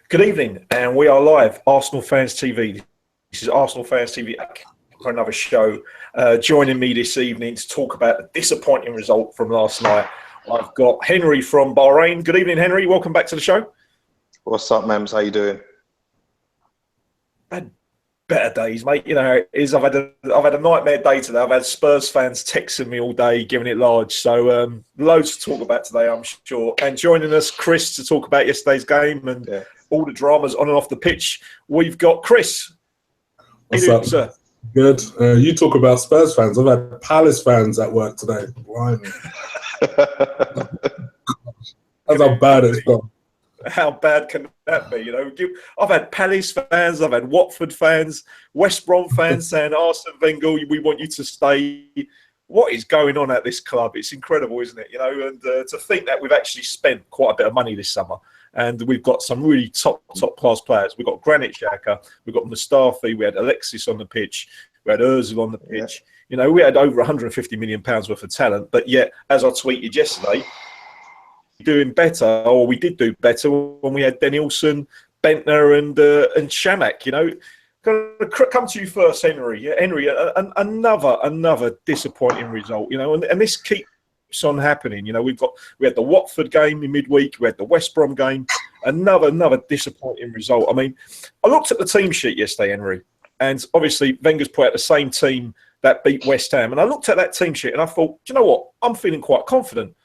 Good evening, and we are live, Arsenal Fans TV. This is Arsenal Fans TV for another show. Joining me this evening to talk about the disappointing result from last night, I've got Henry from Bellerin. Good evening, Henry. Welcome back to the show. What's up, Memz? How you doing? Had better days, mate. You know how it is. I've had a nightmare day today. I've had Spurs fans texting me all day, giving it large. So loads to talk about today, I'm sure. And joining us, Chris, to talk about yesterday's game and all the dramas on and off the pitch. We've got Chris. What's up, sir? Good. You talk about Spurs fans. I've had Palace fans at work today. Blimey. That's how bad it's gone. How bad can that be? You know, I've had Palace fans, I've had Watford fans, West Brom fans saying, Arsene Wenger, we want you to stay. What is going on at this club? It's incredible, isn't it? You know, and to think that we've actually spent quite a bit of money this summer, and we've got some really top class players. We've got Granit Xhaka, we've got Mustafi, we had Alexis on the pitch, we had Ozil on the pitch. Yeah. You know, we had over £150 million worth of talent, but yet, as I tweeted yesterday, doing better, or we did do better when we had Denilson, Bentner, and Shamak. You know, come to you first, Henry. Yeah, Henry, another disappointing result. You know, and this keeps on happening. You know, we had the Watford game in midweek, we had the West Brom game, another disappointing result. I mean, I looked at the team sheet yesterday, Henry, and obviously Wenger's put out the same team that beat West Ham, and I looked at that team sheet and I thought, do you know what? I'm feeling quite confident.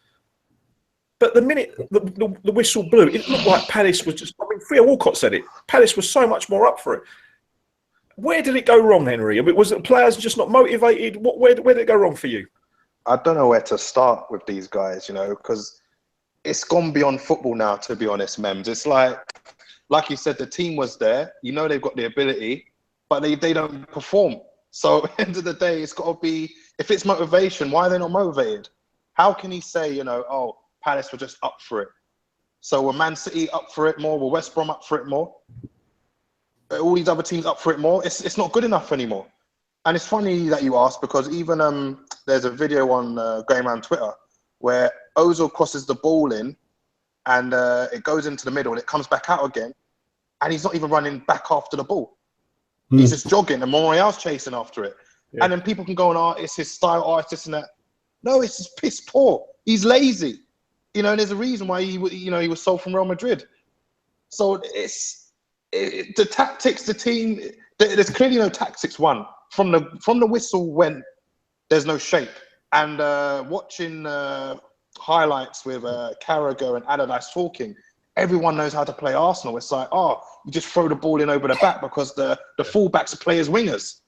But the minute the whistle blew, it looked like Palace was just, I mean, Theo Walcott said it, Palace was so much more up for it. Where did it go wrong, Henry? I mean, was it players just not motivated? Where did it go wrong for you? I don't know where to start with these guys, you know, because it's gone beyond football now, to be honest, Memz. It's like you said, the team was there. You know they've got the ability, but they don't perform. So at the end of the day, it's got to be, if it's motivation, why are they not motivated? How can he say, you know, oh, Palace were just up for it? So were Man City up for it more? Were West Brom up for it more? All these other teams up for it more? It's not good enough anymore. And it's funny that you asked, because even there's a video on going around Twitter where Ozil crosses the ball in and it goes into the middle and it comes back out again, and he's not even running back after the ball. He's just jogging, and Monreal's chasing after it. Yeah. And then people can go on, oh, it's his style, oh, it's this and that. No, it's just piss poor. He's lazy. You know, and there's a reason why he was sold from Real Madrid. So the tactics, the team, there's clearly no tactics. One, from the whistle went, there's no shape. And watching highlights with Carragher and Allardyce talking, everyone knows how to play Arsenal. It's like, oh, you just throw the ball in over the back because the fullbacks play as wingers,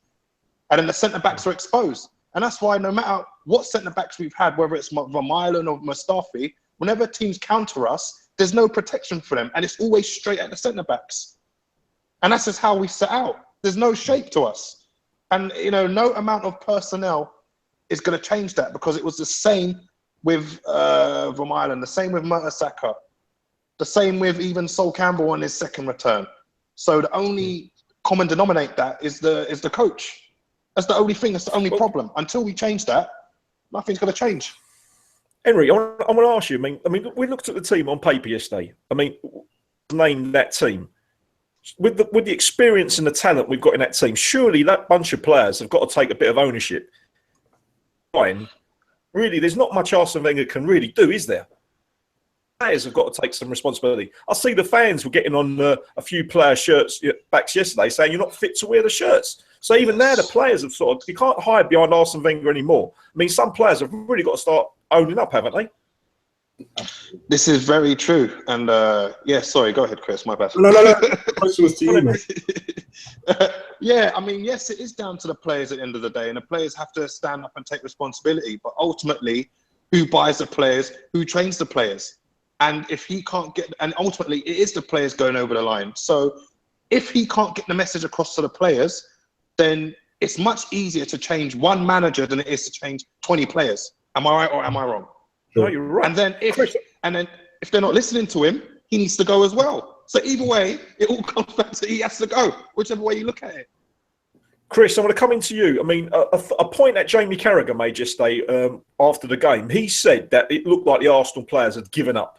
and then the centre backs are exposed. And that's why no matter what centre backs we've had, whether it's Vermaelen or Mustafi, whenever teams counter us, there's no protection for them, and it's always straight at the centre backs. And that's just how we set out. There's no shape to us, and you know, no amount of personnel is going to change that, because it was the same with Vermaelen, the same with Mertesacker, the same with even Sol Campbell on his second return. So the only common denominator that is the coach. That's the only thing. That's the only problem. Until we change that, nothing's going to change. Henry, I want to ask you. I mean, we looked at the team on paper yesterday. I mean, name that team with the experience and the talent we've got in that team. Surely that bunch of players have got to take a bit of ownership. Fine. Really, there's not much Arsene Wenger can really do, is there? Players have got to take some responsibility. I see the fans were getting on a few player shirts backs yesterday saying you're not fit to wear the shirts. So even now the players have you can't hide behind Arsene Wenger anymore. I mean, some players have really got to start owning up, haven't they? This is very true. And yeah, sorry, go ahead, Chris, my bad. No. The question was to you, mate. Yeah, I mean, yes, it is down to the players at the end of the day, and the players have to stand up and take responsibility. But ultimately, who buys the players? Who trains the players? And if he can't and ultimately it is the players going over the line. So if he can't get the message across to the players, then it's much easier to change one manager than it is to change 20 players. Am I right or am I wrong? No, you're right. And then if they're not listening to him, he needs to go as well. So either way, it all comes back to he has to go, whichever way you look at it. Chris, I'm going to come into you. I mean, a point that Jamie Carragher made yesterday after the game, he said that it looked like the Arsenal players had given up.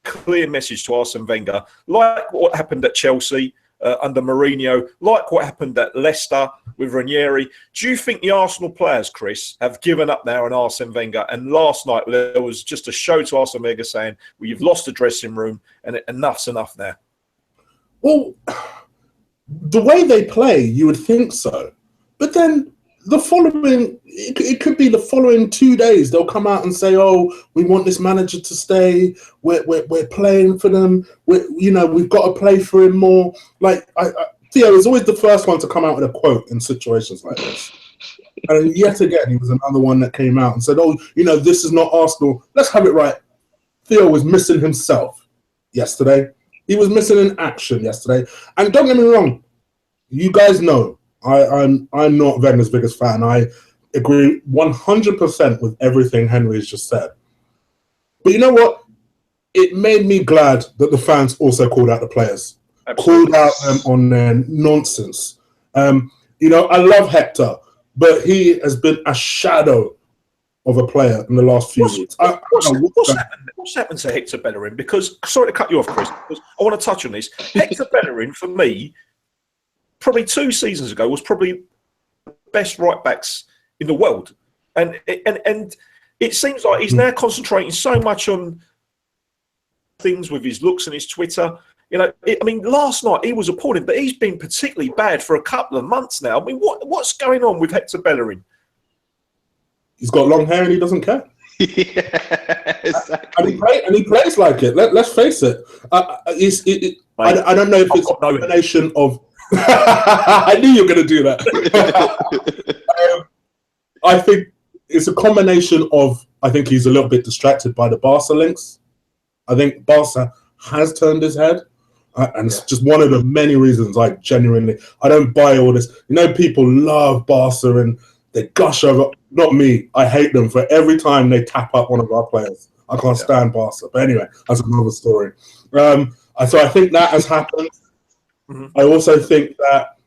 clear message to Arsene Wenger, like what happened at Chelsea under Mourinho, like what happened at Leicester with Ranieri. Do you think the Arsenal players, Chris, have given up now on Arsene Wenger? And last night there was just a show to Arsene Wenger saying, well, you've lost the dressing room and enough's enough now. Well, the way they play, you would think so. But then the following, it could be the following 2 days, they'll come out and say, oh, we want this manager to stay. We're playing for them. We've got to play for him more. Like, Theo is always the first one to come out with a quote in situations like this. And yet again, he was another one that came out and said, oh, this is not Arsenal. Let's have it right. Theo was missing himself yesterday. He was missing in action yesterday. And don't get me wrong, you guys know, I'm not Wenger's biggest fan. I agree 100% with everything Henry's just said. But you know what? It made me glad that the fans also called out the players. Absolutely. Called out them on their nonsense. I love Hector, but he has been a shadow of a player in the last few weeks. What's happened to Hector Bellerin? Because, sorry to cut you off, Chris, because I want to touch on this. Hector Bellerin, for me, probably 2 seasons ago, was probably the best right-backs in the world. And it seems like he's now concentrating so much on things with his looks and his Twitter. Last night he was appalling, but he's been particularly bad for a couple of months now. I mean, what's going on with Hector Bellerin? He's got long hair and he doesn't care. Yeah, exactly. And he plays like it. Let's face it. I don't know if it's a combination of... I knew you were going to do that. I think it's a combination of... I think he's a little bit distracted by the Barca links. I think Barca has turned his head. And it's just one of the many reasons I don't buy all this. People love Barca and they gush over. Not me. I hate them for every time they tap up one of our players. I can't stand Barca. But anyway, that's another story. So I think that has happened. Mm-hmm. I also think that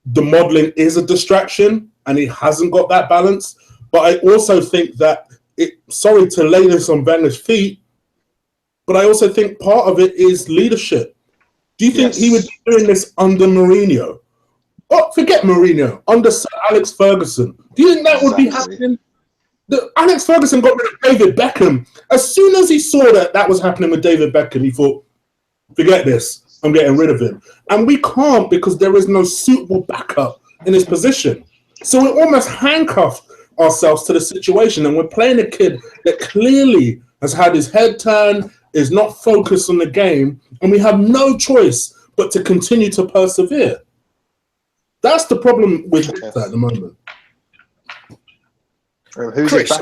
the modelling is a distraction and he hasn't got that balance. But I also think that, sorry to lay this on Wenger's feet, but I also think part of it is leadership. Do you think he would be doing this under Mourinho? Oh, forget Mourinho. Under Sir Alex Ferguson. Do you think that would be happening? Alex Ferguson got rid of David Beckham. As soon as he saw that was happening with David Beckham, he thought, forget this. I'm getting rid of him. And we can't because there is no suitable backup in his position. So we almost handcuffed ourselves to the situation. And we're playing a kid that clearly has had his head turned, is not focused on the game, and we have no choice but to continue to persevere. That's the problem with it at the moment. Chris,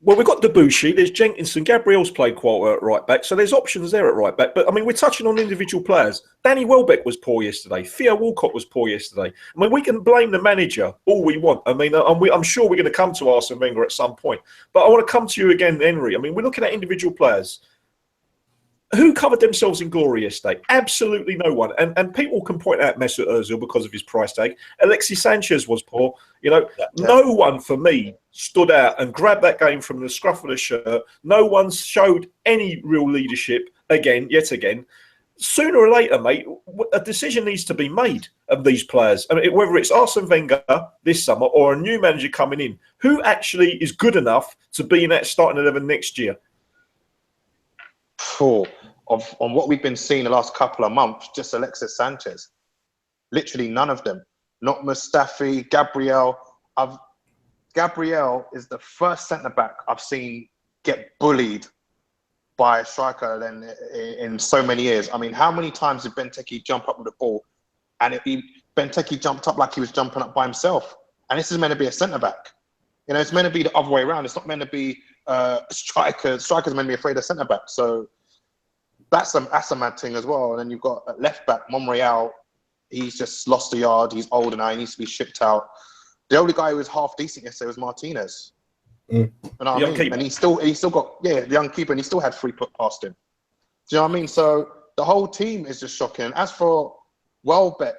we've got Debussy, there's Jenkinson, Gabriel's played quite well at right back, so there's options there at right back. But we're touching on individual players. Danny Welbeck was poor yesterday. Theo Walcott was poor yesterday. We can blame the manager all we want. I'm sure we're going to come to Arsene Wenger at some point. But I want to come to you again, Henry. We're looking at individual players. Who covered themselves in glory yesterday? Absolutely no one. And people can point out Mesut Ozil because of his price tag. Alexis Sanchez was poor. No one for me stood out and grabbed that game from the scruff of the shirt. No one showed any real leadership yet again. Sooner or later, mate, a decision needs to be made of these players. Whether it's Arsene Wenger this summer or a new manager coming in, who actually is good enough to be in that starting 11 next year? On what we've been seeing the last couple of months, just Alexis Sanchez. Literally none of them. Not Mustafi, Gabriel. Gabriel is the first centre-back I've seen get bullied by a striker in so many years. How many times did Benteke jump up with the ball and Benteke jumped up like he was jumping up by himself? And this is meant to be a centre-back. It's meant to be the other way around. It's not meant to be striker. Strikers meant to be afraid of centre-back. So that's a mad thing as well. And then you've got left back Monreal. He's just lost a yard. He's older now. He needs to be shipped out. The only guy who was half decent yesterday was Martinez. You know what I mean? And he still got the young keeper, and he still had 3 put past him. Do you know what I mean? So the whole team is just shocking. As for Welbeck,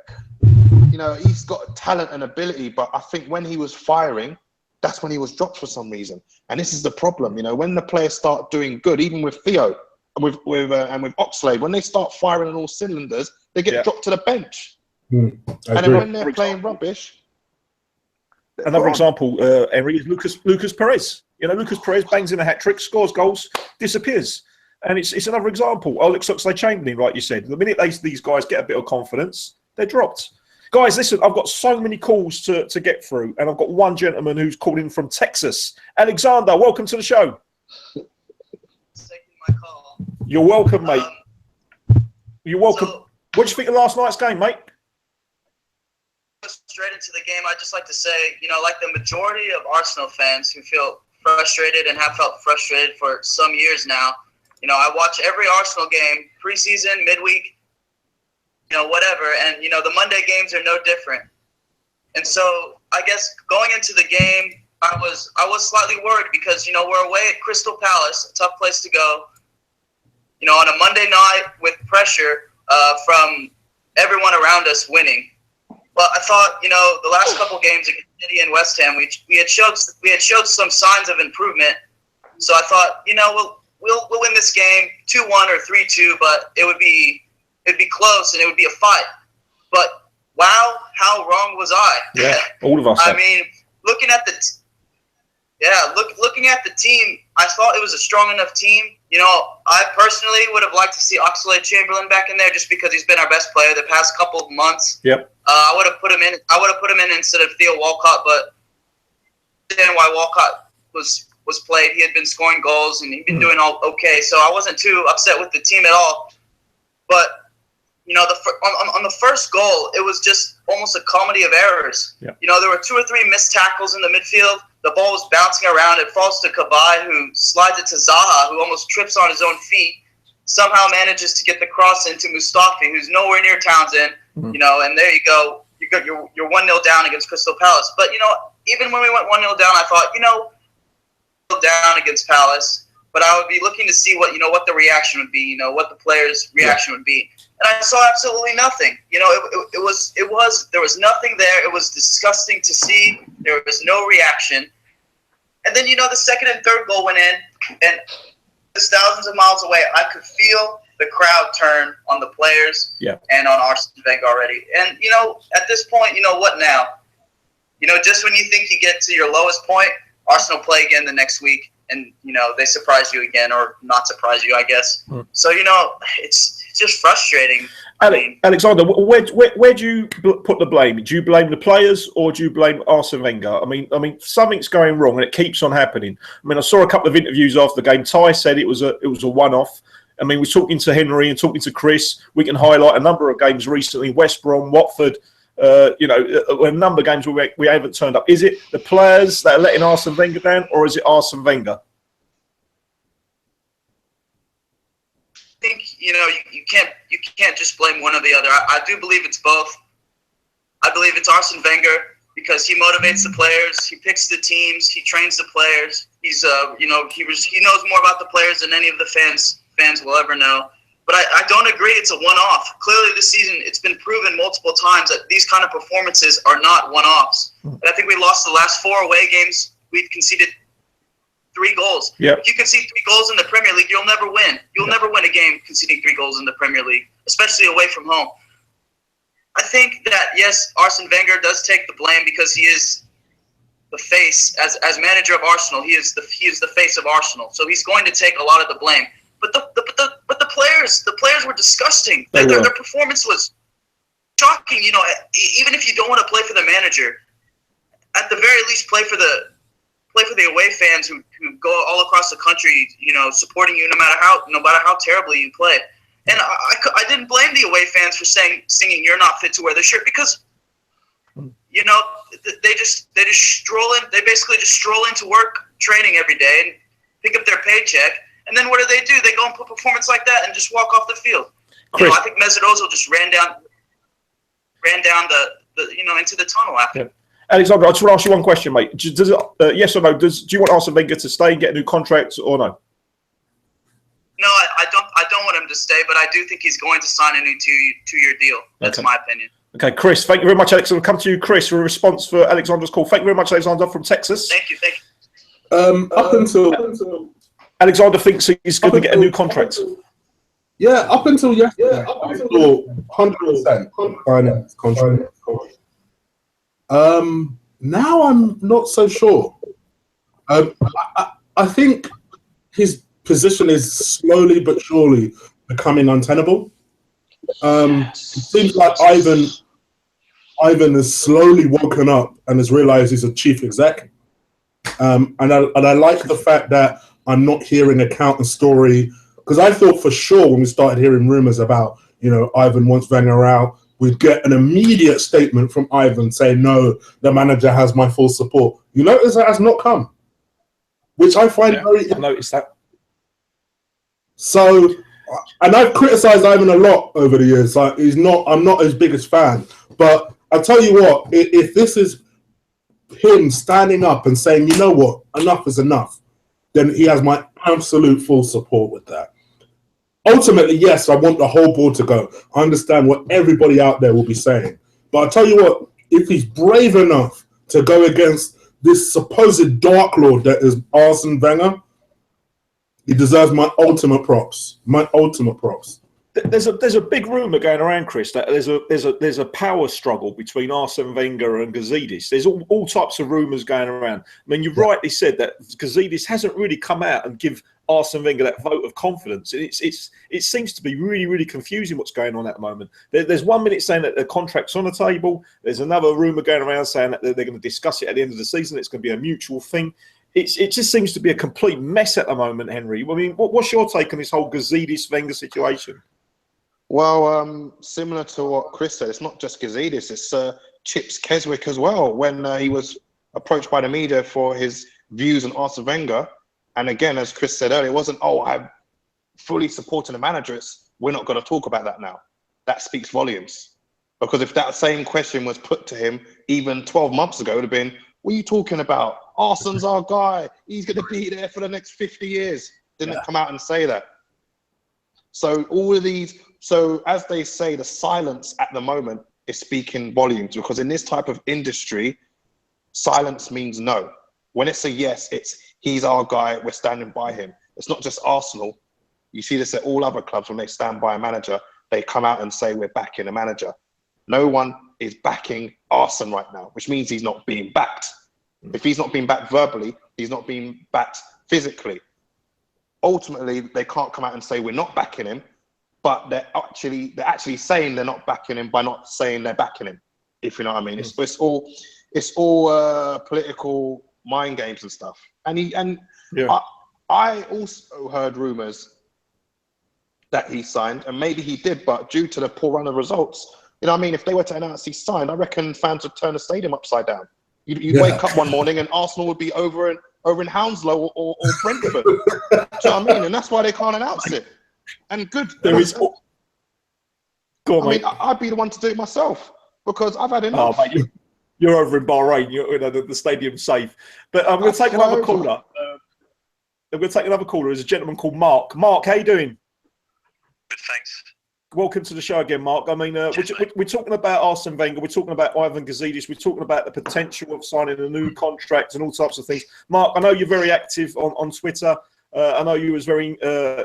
he's got talent and ability, but I think when he was firing, that's when he was dropped for some reason. And this is the problem. When the players start doing good, even with Theo, with Oxlade, when they start firing on all cylinders, they get dropped to the bench. And then when they're playing rubbish. Another example, Henry, is Lucas Perez. You know, Lucas Perez bangs in a hat-trick, scores goals, disappears. And it's another example. Oxlade-Chamberlain, like you said. The minute these guys get a bit of confidence, they're dropped. Guys, listen, I've got so many calls to get through, and I've got one gentleman who's called in from Texas. Alexander, welcome to the show. Taking my call. You're welcome, mate. You're welcome. What did you think of last night's game, mate? Straight into the game, I'd just like to say, you know, like the majority of Arsenal fans who feel frustrated and have felt frustrated for some years now, you know, I watch every Arsenal game, preseason, midweek, you know, whatever, and, you know, the Monday games are no different. And so I guess going into the game, I was slightly worried because, you know, we're away at Crystal Palace, a tough place to go, you know, on a Monday night with pressure from everyone around us winning. But I thought, you know, the last couple games against City and West Ham, we had showed some signs of improvement. So I thought, you know, we'll win this game 2-1 or 3-2, but it'd be close and it would be a fight. But wow, how wrong was I? Yeah, all of us. I mean, looking at the team, I thought it was a strong enough team. You know, I personally would have liked to see Oxlade-Chamberlain back in there just because he's been our best player the past couple of months. Yep. I would have put him in instead of Theo Walcott, but then why Walcott was played, he had been scoring goals and he'd been doing all okay, so I wasn't too upset with the team at all. But you know, on the first goal, it was just almost a comedy of errors. Yep. You know, there were 2 or 3 missed tackles in the midfield. The ball was bouncing around. It falls to Cabaye, who slides it to Zaha, who almost trips on his own feet. Somehow manages to get the cross into Mustafi, who's nowhere near Townsend. You know, and there you go. You're 1-0 down against Crystal Palace. But you know, even when we went 1-0 down, I thought, you know, down against Palace, but I would be looking to see what the reaction would be. You know, what the players' reaction would be. And I saw absolutely nothing. You know, there was nothing there. It was disgusting to see. There was no reaction. And then, you know, the second and third goal went in, and it's thousands of miles away. I could feel the crowd turn on the players and on Arsene Wenger already. And, you know, at this point, you know, what now? You know, just when you think you get to your lowest point, Arsenal play again the next week, and, you know, they surprise you again, or not surprise you, I guess. So, you know, it's just frustrating. Alexander, where do you put the blame? Do you blame the players or do you blame Arsene Wenger? I mean, something's going wrong and it keeps on happening. I mean, I saw a couple of interviews after the game. Ty said it was a one-off. I mean, we're talking to Henry and talking to Chris. We can highlight a number of games recently: West Brom, Watford. You know, a number of games where we haven't turned up. Is it the players that are letting Arsene Wenger down, or is it Arsene Wenger? I think, you know, you can't just blame one or the other. I do believe it's both. I believe it's Arsene Wenger because he motivates the players, he picks the teams, he trains the players. He's you know, he knows more about the players than any of the fans will ever know. But I don't agree it's a one-off. Clearly this season it's been proven multiple times that these kind of performances are not one-offs. And I think we lost the last 4 away games. We've conceded 3 goals. Yep. If you concede 3 goals in the Premier League, you'll never win. You'll never win a game conceding 3 goals in the Premier League, especially away from home. I think that, yes, Arsene Wenger does take the blame because he is the face, as manager of Arsenal, he is the face of Arsenal. So he's going to take a lot of the blame. But the players were disgusting. Their performance was shocking. You know, even if you don't want to play for the manager, at the very least play for the away fans who go all across the country, you know, supporting you no matter how terribly you play. And I didn't blame the away fans for singing "You're not fit to wear the shirt" because, you know, they basically just stroll into work, training every day, and pick up their paycheck. And then what do? They go and put performance like that and just walk off the field. Chris, you know, I think Mesut Ozil just ran down the you know, into the tunnel after. Yeah. Alexander, I just want to ask you one question, mate. Does it, yes or no? Do you want Arsene Wenger to stay and get a new contract, or no? No, I don't want him to stay, but I do think he's going to sign a new two-year deal. That's my opinion. Okay, Chris, thank you very much, Alex. We'll come to you, Chris, for a response for Alexander's call. Thank you very much, Alexander, from Texas. Thank you. Up until Alexander thinks he's going to get a new contract. Yeah, up until yesterday, I thought 100% finance contract. Now I'm not so sure. I think his position is slowly but surely becoming untenable. It seems like Ivan has slowly woken up and has realized he's a chief exec. And I like the fact that I'm not hearing a counter story, because I thought for sure when we started hearing rumors about, Ivan wants Wenger out, we'd get an immediate statement from Ivan saying, no, the manager has my full support. You notice that has not come, which I find very... I noticed that. So, and I've criticized Ivan a lot over the years. Like, I'm not his biggest fan, but I'll tell you what, if this is him standing up and saying, you know what, enough is enough, then he has my absolute full support with that. Ultimately, yes, I want the whole board to go. I understand what everybody out there will be saying. But I'll tell you what, if he's brave enough to go against this supposed dark lord that is Arsene Wenger, he deserves my ultimate props. My ultimate props. There's a big rumor going around, Chris, that there's a power struggle between Arsene Wenger and Gazidis. There's all types of rumors going around. I mean, you rightly said that Gazidis hasn't really come out and give Arsene Wenger that vote of confidence. It seems to be really, really confusing what's going on at the moment. There's 1 minute saying that the contract's on the table. There's another rumor going around saying that they're going to discuss it at the end of the season. It's going to be a mutual thing. It just seems to be a complete mess at the moment, Henry. I mean, what's your take on this whole Gazidis-Wenger situation? Well, similar to what Chris said, it's not just Gazidis, it's Chips Keswick as well, when he was approached by the media for his views on Arsene Wenger. And again, as Chris said earlier, it wasn't, I'm fully supporting the manager. We're not going to talk about that now. That speaks volumes. Because if that same question was put to him even 12 months ago, it would have been, what are you talking about? Arsene's our guy. He's going to be there for the next 50 years. Didn't come out and say that. So all of these, as they say, the silence at the moment is speaking volumes, because in this type of industry, silence means no. When it's a yes, it's he's our guy, we're standing by him. It's not just Arsenal. You see this at all other clubs. When they stand by a manager, they come out and say, we're backing a manager. No one is backing Arsene right now, which means he's not being backed. If he's not being backed verbally, he's not being backed physically. Ultimately, they can't come out and say we're not backing him, but they're actually saying they're not backing him by not saying they're backing him. If you know what I mean, it's all political mind games and stuff. I also heard rumors that he signed, and maybe he did, but due to the poor run of results, you know what I mean. If they were to announce he signed, I reckon fans would turn the stadium upside down. You'd wake up one morning and Arsenal would be over in Hounslow or Brentford. Do you know what I mean? And that's why they can't announce it. And good. There is. Go on, I mean, I'd be the one to do it myself, because I've had enough. Oh, mate, you're over in Bahrain. The stadium's safe. But I'm going to take another caller. I'm going to take another caller. There's a gentleman called Mark. Mark, how you doing? Good, thanks. Welcome to the show again, Mark. I mean, we're talking about Arsene Wenger. We're talking about Ivan Gazidis. We're talking about the potential of signing a new contract and all types of things. Mark, I know you're very active on Twitter. I know you was very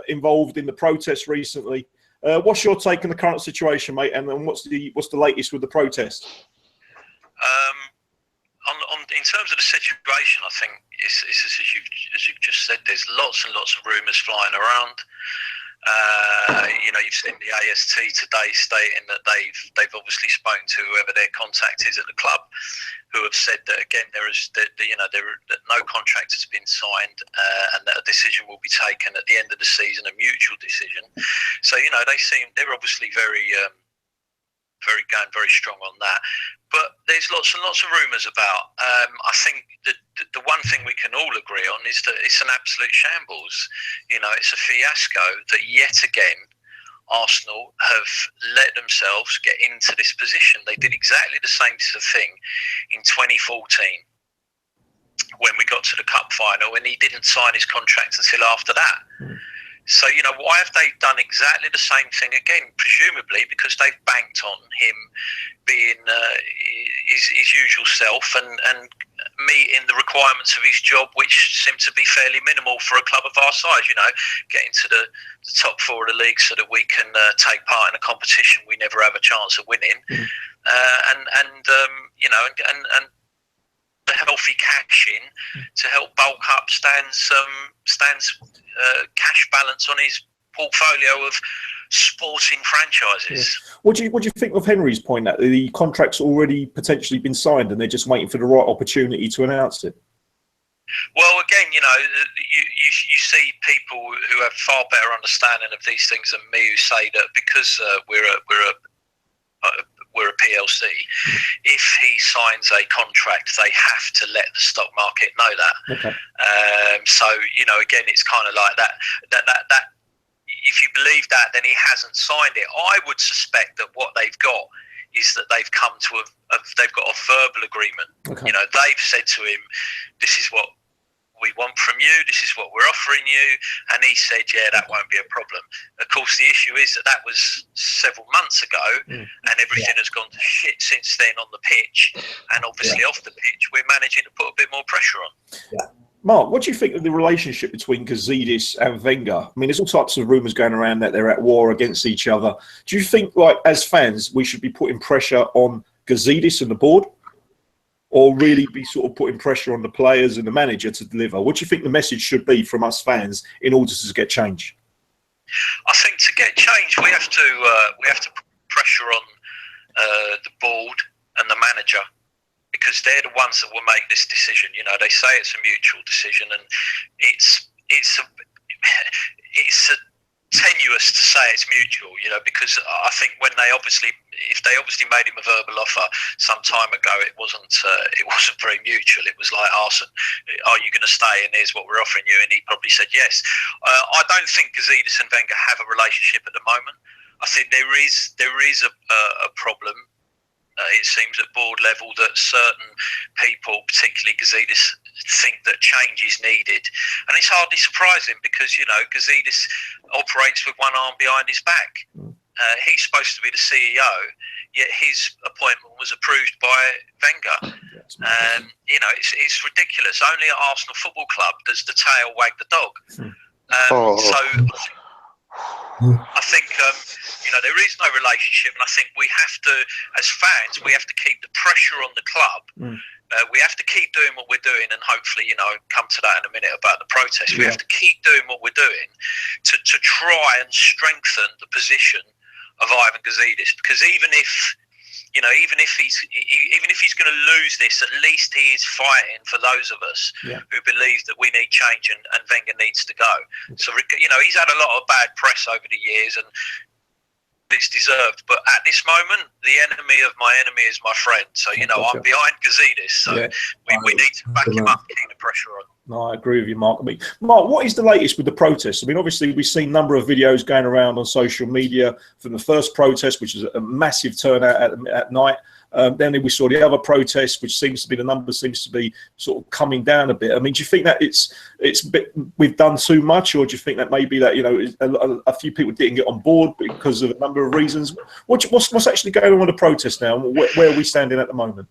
involved in the protests recently. What's your take on the current situation, mate? And what's the latest with the protest? In terms of the situation, I think it's as you've just said. There's lots and lots of rumours flying around. You've seen the A.F.C today stating that they've obviously spoken to whoever their contact is at the club, who have said that again that no contract has been signed, and that a decision will be taken at the end of the season, a mutual decision. So they're obviously very strong on that. But there's lots and lots of rumours about. I think that the one thing we can all agree on is that it's an absolute shambles. It's a fiasco that yet again Arsenal have let themselves get into this position. They did exactly the same sort of thing in 2014 when we got to the cup final, and he didn't sign his contract until after that. So, you know, why have they done exactly the same thing again? Presumably because they've banked on him being his usual self and meeting the requirements of his job, which seem to be fairly minimal for a club of our size. You know, getting to the top four of the league so that we can take part in a competition we never have a chance of winning, you know, and the healthy cash in to help bulk up Stan's cash balance on his portfolio of sporting franchises. Yeah. What do you think of Henry's point that the contract's already potentially been signed and they're just waiting for the right opportunity to announce it? Well, again, you know, you see people who have far better understanding of these things than me who say that because we're a PLC, if he signs a contract, they have to let the stock market know that. Okay. So, you know, again, it's kind of like that if you believe that, then he hasn't signed it. I would suspect that what they've got is that they've come to they've got a verbal agreement. Okay. You know, they've said to him, this is what we want from you, this is what we're offering you, and he said, yeah, that won't be a problem. Of course, the issue is that was several months ago, and everything has gone to shit since then on the pitch, and obviously off the pitch, we're managing to put a bit more pressure on. Yeah. Mark, what do you think of the relationship between Gazidis and Wenger? I mean, there's all types of rumours going around that they're at war against each other. Do you think, like, as fans, we should be putting pressure on Gazidis and the board, or really be sort of putting pressure on the players and the manager to deliver? What do you think the message should be from us fans in order to get change? I think to get change, we have to put pressure on the board and the manager, because they're the ones that will make this decision. You know, they say it's a mutual decision, and it's tenuous to say it's mutual, you know, because I think if they obviously made him a verbal offer some time ago, it wasn't very mutual. It was like, Arsen, are you going to stay? And here's what we're offering you. And he probably said yes. I don't think Gazidis and Wenger have a relationship at the moment. I think there is a problem. It seems at board level that certain people, particularly Gazidis, think that change is needed, and it's hardly surprising because, you know, Gazidis operates with one arm behind his back. He's supposed to be the CEO, yet his appointment was approved by Wenger. You know, it's ridiculous. Only at Arsenal Football Club does the tail wag the dog. So I think, you know, there is no relationship, and I think we have to, as fans, we have to keep the pressure on the club. We have to keep doing what we're doing, and hopefully, you know, come to that in a minute about the protest. We have to keep doing what we're doing to try and strengthen the position of Ivan Gazidis, because even if he's going to lose this, at least he is fighting for those of us who believe that we need change and Wenger needs to go. So, you know, he's had a lot of bad press over the years, and it's deserved. But at this moment, the enemy of my enemy is my friend. So, you know, I'm behind Gazidis. So we need to back him up, keep the pressure on. No, I agree with you, Mark. I mean, Mark, what is the latest with the protests? I mean, obviously, we've seen a number of videos going around on social media from the first protest, which is a massive turnout at night. Then we saw the other protests, which seems to be, the number seems to be sort of coming down a bit. I mean, do you think that we've done too much, or do you think that maybe that, you know, a few people didn't get on board because of a number of reasons? What's actually going on with the protest now? Where are we standing at the moment?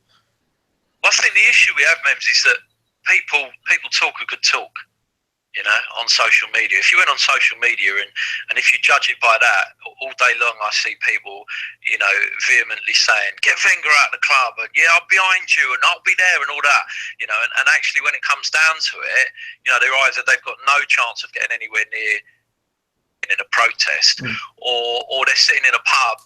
Well, I think the issue we have, Memz, is that people talk a good talk, you know, on social media. If you went on social media and if you judge it by that, all day long I see people, you know, vehemently saying, get Wenger out of the club, and yeah, I'm behind you, and I'll be there, and all that, you know, and actually when it comes down to it, you know, they've got no chance of getting anywhere near in a protest, or they're sitting in a pub,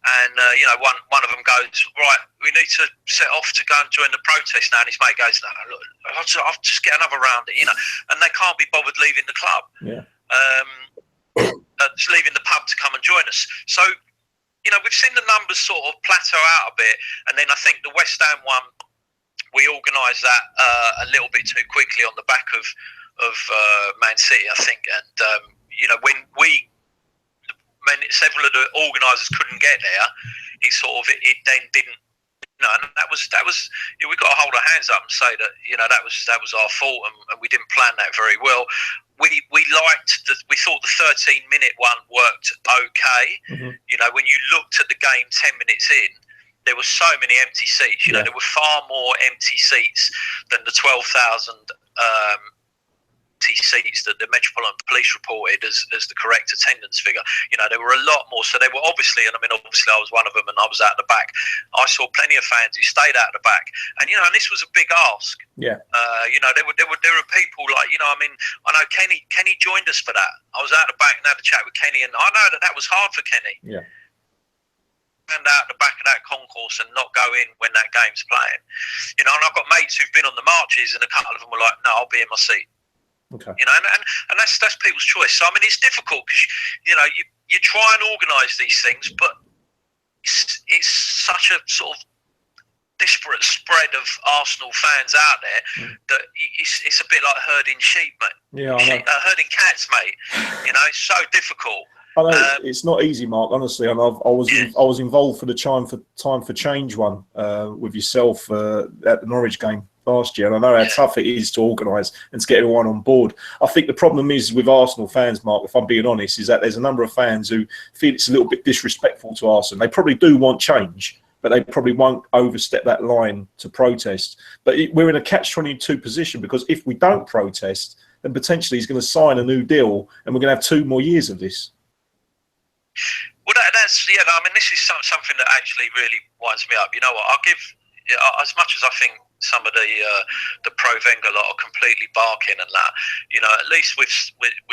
and you know, one of them goes, right, we need to set off to go and join the protest now, and his mate goes, no, look, I'll just get another round, you know, and they can't be bothered leaving the club, just leaving the pub to come and join us. So, you know, we've seen the numbers sort of plateau out a bit, and then I think the West Ham one, we organised that a little bit too quickly on the back of Man City, I think, and you know, when several of the organisers couldn't get there, it then didn't and that was we got to hold our hands up and say that that was our fault, and we didn't plan that very well. We thought the 13-minute one worked okay. Mm-hmm. When you looked at the game 10 minutes in, there were so many empty seats. There were far more empty seats than the 12,000 seats that the Metropolitan Police reported as the correct attendance figure. There were a lot more. So they were obviously I was one of them, and I was out the back. I saw plenty of fans who stayed out the back, and and this was a big ask. Yeah. There were people like I know Kenny joined us for that. I was out the back and had a chat with Kenny, and I know that was hard for Kenny. Yeah. Stand out the back of that concourse and not go in when that game's playing. And I've got mates who've been on the marches, and a couple of them were like, "No, I'll be in my seat." Okay. And that's people's choice. So it's difficult because you try and organise these things, but it's such a sort of disparate spread of Arsenal fans out there that it's a bit like herding sheep, mate. Yeah, I know. Herding cats, mate. It's so difficult. I know it's not easy, Mark. Honestly, and I was involved for the Time for Change one with yourself at the Norwich game last year, and I know how tough it is to organise and to get everyone on board. I think the problem is with Arsenal fans, Mark, if I'm being honest, is that there's a number of fans who feel it's a little bit disrespectful to Arsenal. They probably do want change, but they probably won't overstep that line to protest. But we're in a catch-22 position, because if we don't protest, then potentially he's going to sign a new deal, and we're going to have 2 more years of this. Well, that's this is something that actually really winds me up. You know what? I'll give as much as I think some of the pro-Wenger lot are completely barking and that. At least with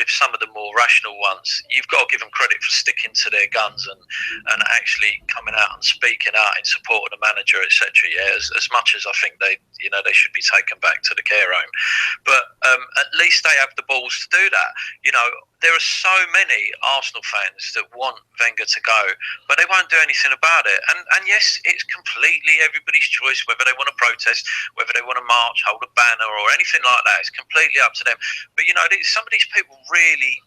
some of the more rational ones, you've got to give them credit for sticking to their guns and actually coming out and speaking out in support of the manager, etc. Yeah, as much as I think they should be taken back to the care home, but at least they have the balls to do that. There are so many Arsenal fans that want Wenger to go, but they won't do anything about it. And yes, it's completely everybody's choice whether they want to protest, whether they want to march, hold a banner, or anything like that. It's completely up to them. But some of these people really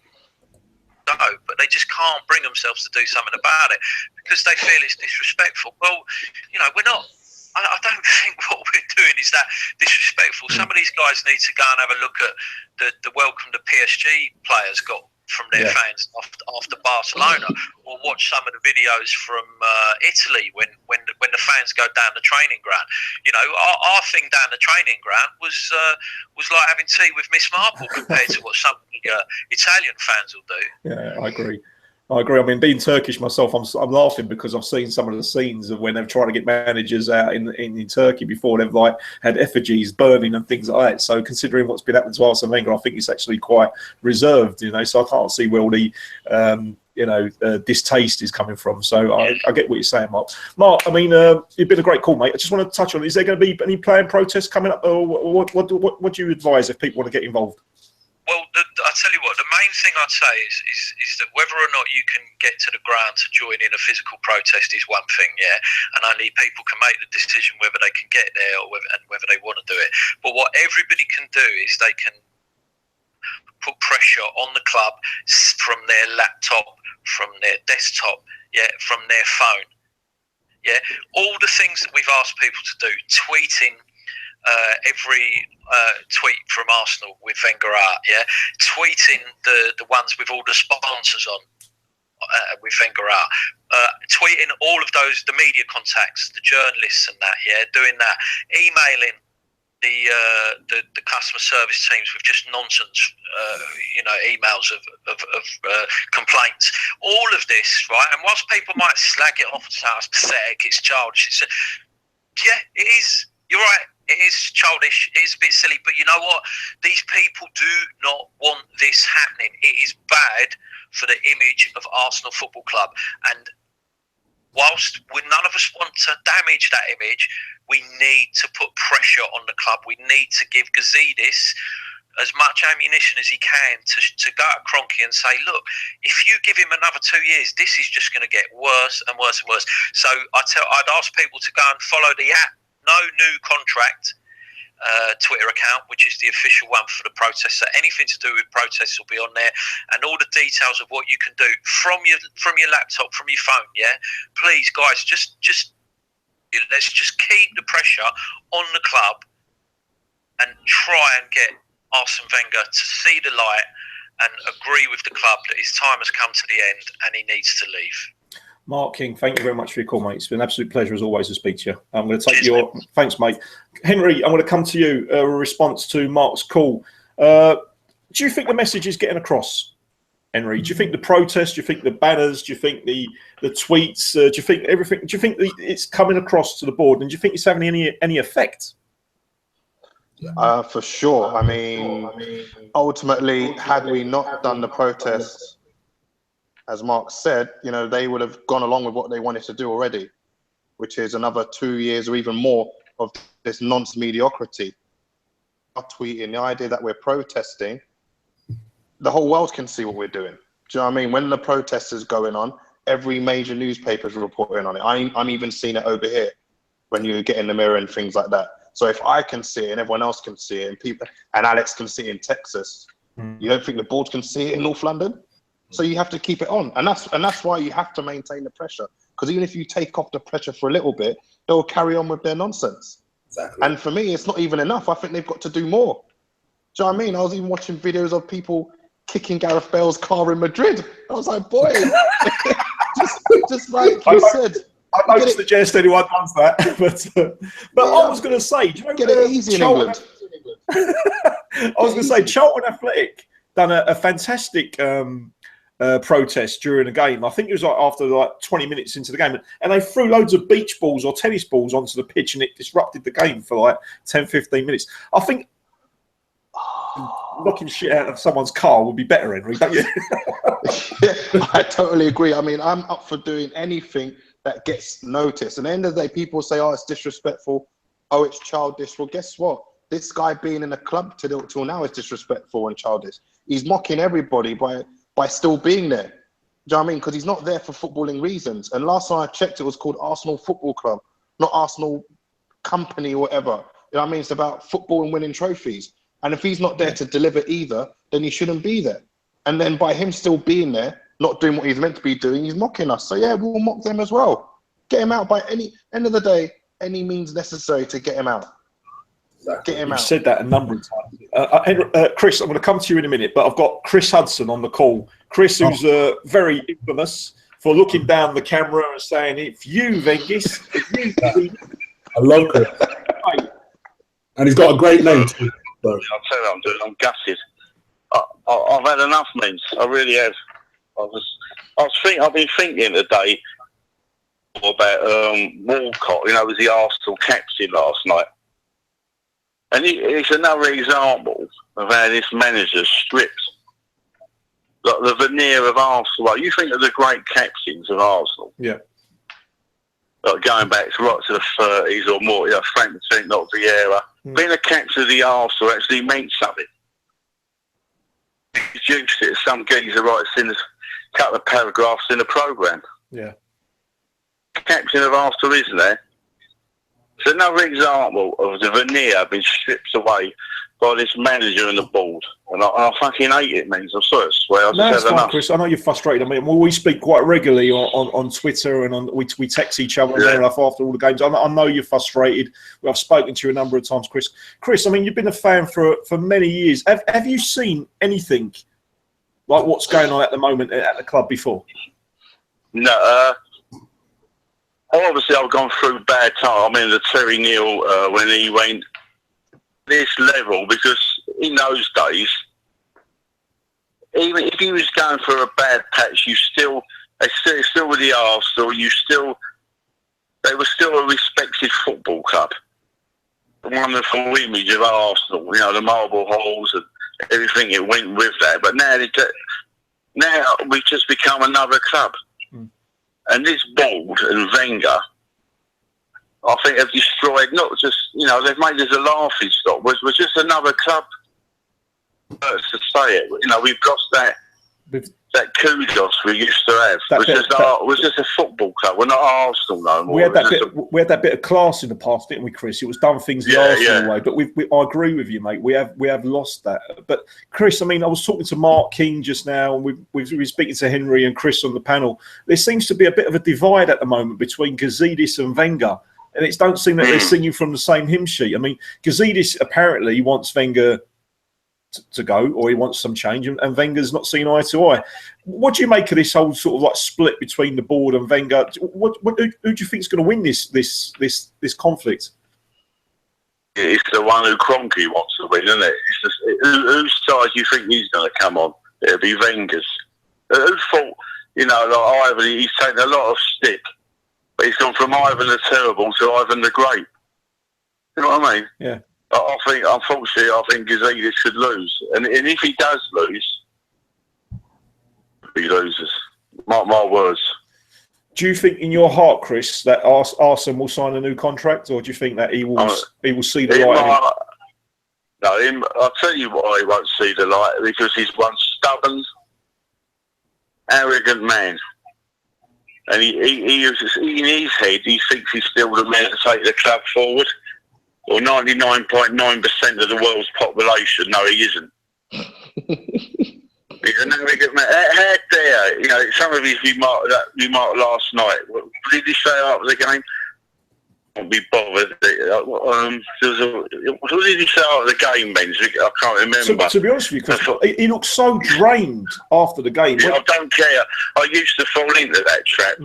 know, but they just can't bring themselves to do something about it because they feel it's disrespectful. Well, we're not. I don't think what we're doing is that disrespectful. Some of these guys need to go and have a look at the welcome the PSG players got from their fans after Barcelona, or watch some of the videos from Italy when the fans go down the training ground. Our thing down the training ground was like having tea with Miss Marple compared to what some Italian fans will do. Yeah, I agree. I mean, being Turkish myself, I'm laughing because I've seen some of the scenes of when they're trying to get managers out in Turkey before. They've had effigies burning and things like that. So considering what's been happening to Arsene Wenger, I think it's actually quite reserved. So I can't see where all the distaste is coming from. So I get what you're saying, Mark. Mark, I mean, you've been a great call, mate. I just want to touch on, is there going to be any planned protests coming up, or what do you advise if people want to get involved? Well, I'll tell you what, the main thing I'd say is that whether or not you can get to the ground to join in a physical protest is one thing, and only people can make the decision whether they can get there or whether they want to do it. But what everybody can do is they can put pressure on the club from their laptop, from their desktop, from their phone. All the things that we've asked people to do, tweeting every tweet from Arsenal with Wenger out, tweeting the ones with all the sponsors on with Wenger out, tweeting all of those, the media contacts, the journalists and that, doing that, emailing the customer service teams with just nonsense, emails of complaints. All of this, right? And whilst people might slag it off and say it's pathetic, it's childish, it is. You're right. It is childish. It is a bit silly. But you know what? These people do not want this happening. It is bad for the image of Arsenal Football Club. And whilst none of us want to damage that image, we need to put pressure on the club. We need to give Gazidis as much ammunition as he can to go at Kroenke and say, look, if you give him another 2 years, this is just going to get worse and worse and worse. So I'd ask people to go and follow the No New Contract Twitter account, which is the official one for the protests. So anything to do with protests will be on there, and all the details of what you can do from your laptop, from your phone. Please, guys, just Let's just keep the pressure on the club and try and get Arsene Wenger to see the light and agree with the club that his time has come to the end and he needs to leave. Mark King, thank you very much for your call, mate. It's been an absolute pleasure as always to speak to you. I'm going to take your... Mate. Thanks, mate. Henry, I'm going to come to you, a response to Mark's call. Do you think the message is getting across, Henry? Do you think the protests, do you think the banners, do you think the tweets, do you think everything, do you think it's coming across to the board, and do you think it's having any effect? For sure. I mean, ultimately, had we not done the protests, as Mark said, you know, they would have gone along with what they wanted to do already, which is another 2 years or even more of this nonsense mediocrity. Tweeting the idea that we're protesting, the whole world can see what we're doing. Do you know what I mean? When the protest is going on, every major newspaper is reporting on it. I'm even seeing it over here when you get in the mirror and things like that. So if I can see it and everyone else can see it, and people and Alex can see it in Texas, you don't think the board can see it in North London? So you have to keep it on, and that's why you have to maintain the pressure. Because even if you take off the pressure for a little bit, they'll carry on with their nonsense. Exactly. And for me, it's not even enough. I think they've got to do more. Do you know what I mean? I was even watching videos of people kicking Gareth Bale's car in Madrid. I was like, boy, just like you said. I don't suggest anyone does that, but I was going to say, do you know, get it easy in England. I was going to say, Charlton Athletic done a fantastic protest during a game. I think it was like after like 20 minutes into the game, and they threw loads of beach balls or tennis balls onto the pitch, and it disrupted the game for like 10-15 minutes. I think knocking shit out of someone's car would be better, Henry, don't you? Yeah, I totally agree. I mean, I'm up for doing anything that gets noticed. At the end of the day, people say, oh, it's disrespectful, oh, it's childish. Well, guess what? This guy being in a club till now is disrespectful and childish. He's mocking everybody by still being there. Do you know what I mean? Because he's not there for footballing reasons. And last time I checked, it was called Arsenal Football Club, not Arsenal Company or whatever. You know what I mean? It's about football and winning trophies. And if he's not there to deliver either, then he shouldn't be there. And then by him still being there, not doing what he's meant to be doing, he's mocking us. So yeah, we'll mock them as well. Get him out by end of the day, any means necessary to get him out. Get him out. You've said that a number of times. Chris, I'm going to come to you in a minute, but I've got Chris Hudson on the call. Chris, who's very infamous for looking down the camera and saying, "If you, Vengis, if you." I love it. And he's got a great name too. So. I'll tell you what I'm doing. I'm gutted. I've had enough, Memz. I really have. I've been thinking today about Walcott. You know, was the Arsenal captain last night, and it's another example of how this manager strips like the veneer of Arsenal. Like, you think of the great captains of Arsenal, yeah, like going back right to the 30s or more. You know, Frank Matink, not Vieira. Being a captain of the Arsenal actually means something. He juiced it. Some geezer writes in a couple of paragraphs in the programme. Yeah. Captain of Arsenal, isn't there? It's another example of the veneer being stripped away by this manager and the board. And I fucking hate it, man. I'm sorry to swear. No, that's fine, Chris. I know you're frustrated. I mean, we speak quite regularly on Twitter, and we text each other enough after all the games. I know you're frustrated. I've spoken to you a number of times, Chris. Chris, I mean, you've been a fan for many years. Have you seen anything like what's going on at the moment at the club before? No. Obviously, I've gone through bad time. I mean, the Terry Neal when he went this level, because in those days, even if he was going for a bad patch, still with the Arsenal, they were still a respected football club. The wonderful image of Arsenal, you know, the marble halls and everything it went with that. But now we've just become another club. And this board and Wenger, I think, have destroyed, not just, you know, they've made us a laughing stock. We're just another club. To say it, you know, we've lost that kudos we used to have. We're just a football club. We're not Arsenal no more. We had that bit of class in the past, didn't we, Chris? It was done things the Arsenal way. But I agree with you, mate. We have lost that. But Chris, I mean, I was talking to Mark King just now, and we've been speaking to Henry and Chris on the panel. There seems to be a bit of a divide at the moment between Gazidis and Wenger. and it don't seem that they're singing from the same hymn sheet. I mean, Gazidis apparently wants Wenger to go, or he wants some change, and Wenger's not seen eye to eye. What do you make of this whole sort of like split between the board and Wenger? Who do you think is going to win this conflict? It's the one who Kroenke wants to win, isn't it? It's just, whose side do you think he's going to come on? It'll be Wenger's. Who thought, you know, like Ivan, he's taken a lot of stick, but he's gone from Ivan the Terrible to Ivan the Great. You know what I mean? Yeah. I think, unfortunately, Gazidis could lose. And if he does lose, he loses. Mark my words. Do you think in your heart, Chris, that Arsene will sign a new contract, or do you think that he will see the light? No, I'll tell you why he won't see the light, because he's one stubborn, arrogant man. And he in his head, he thinks he's still the man to take the club forward. Or 99.9% of the world's population. No, he isn't. He's an arrogant man. How dare, you know, some of his remark last night. What did he say after the game? I won't be bothered. What did he say after the game, Memz? I can't remember. To be honest with you, Chris, he looked so drained after the game. Yeah, I don't care. I used to fall into that trap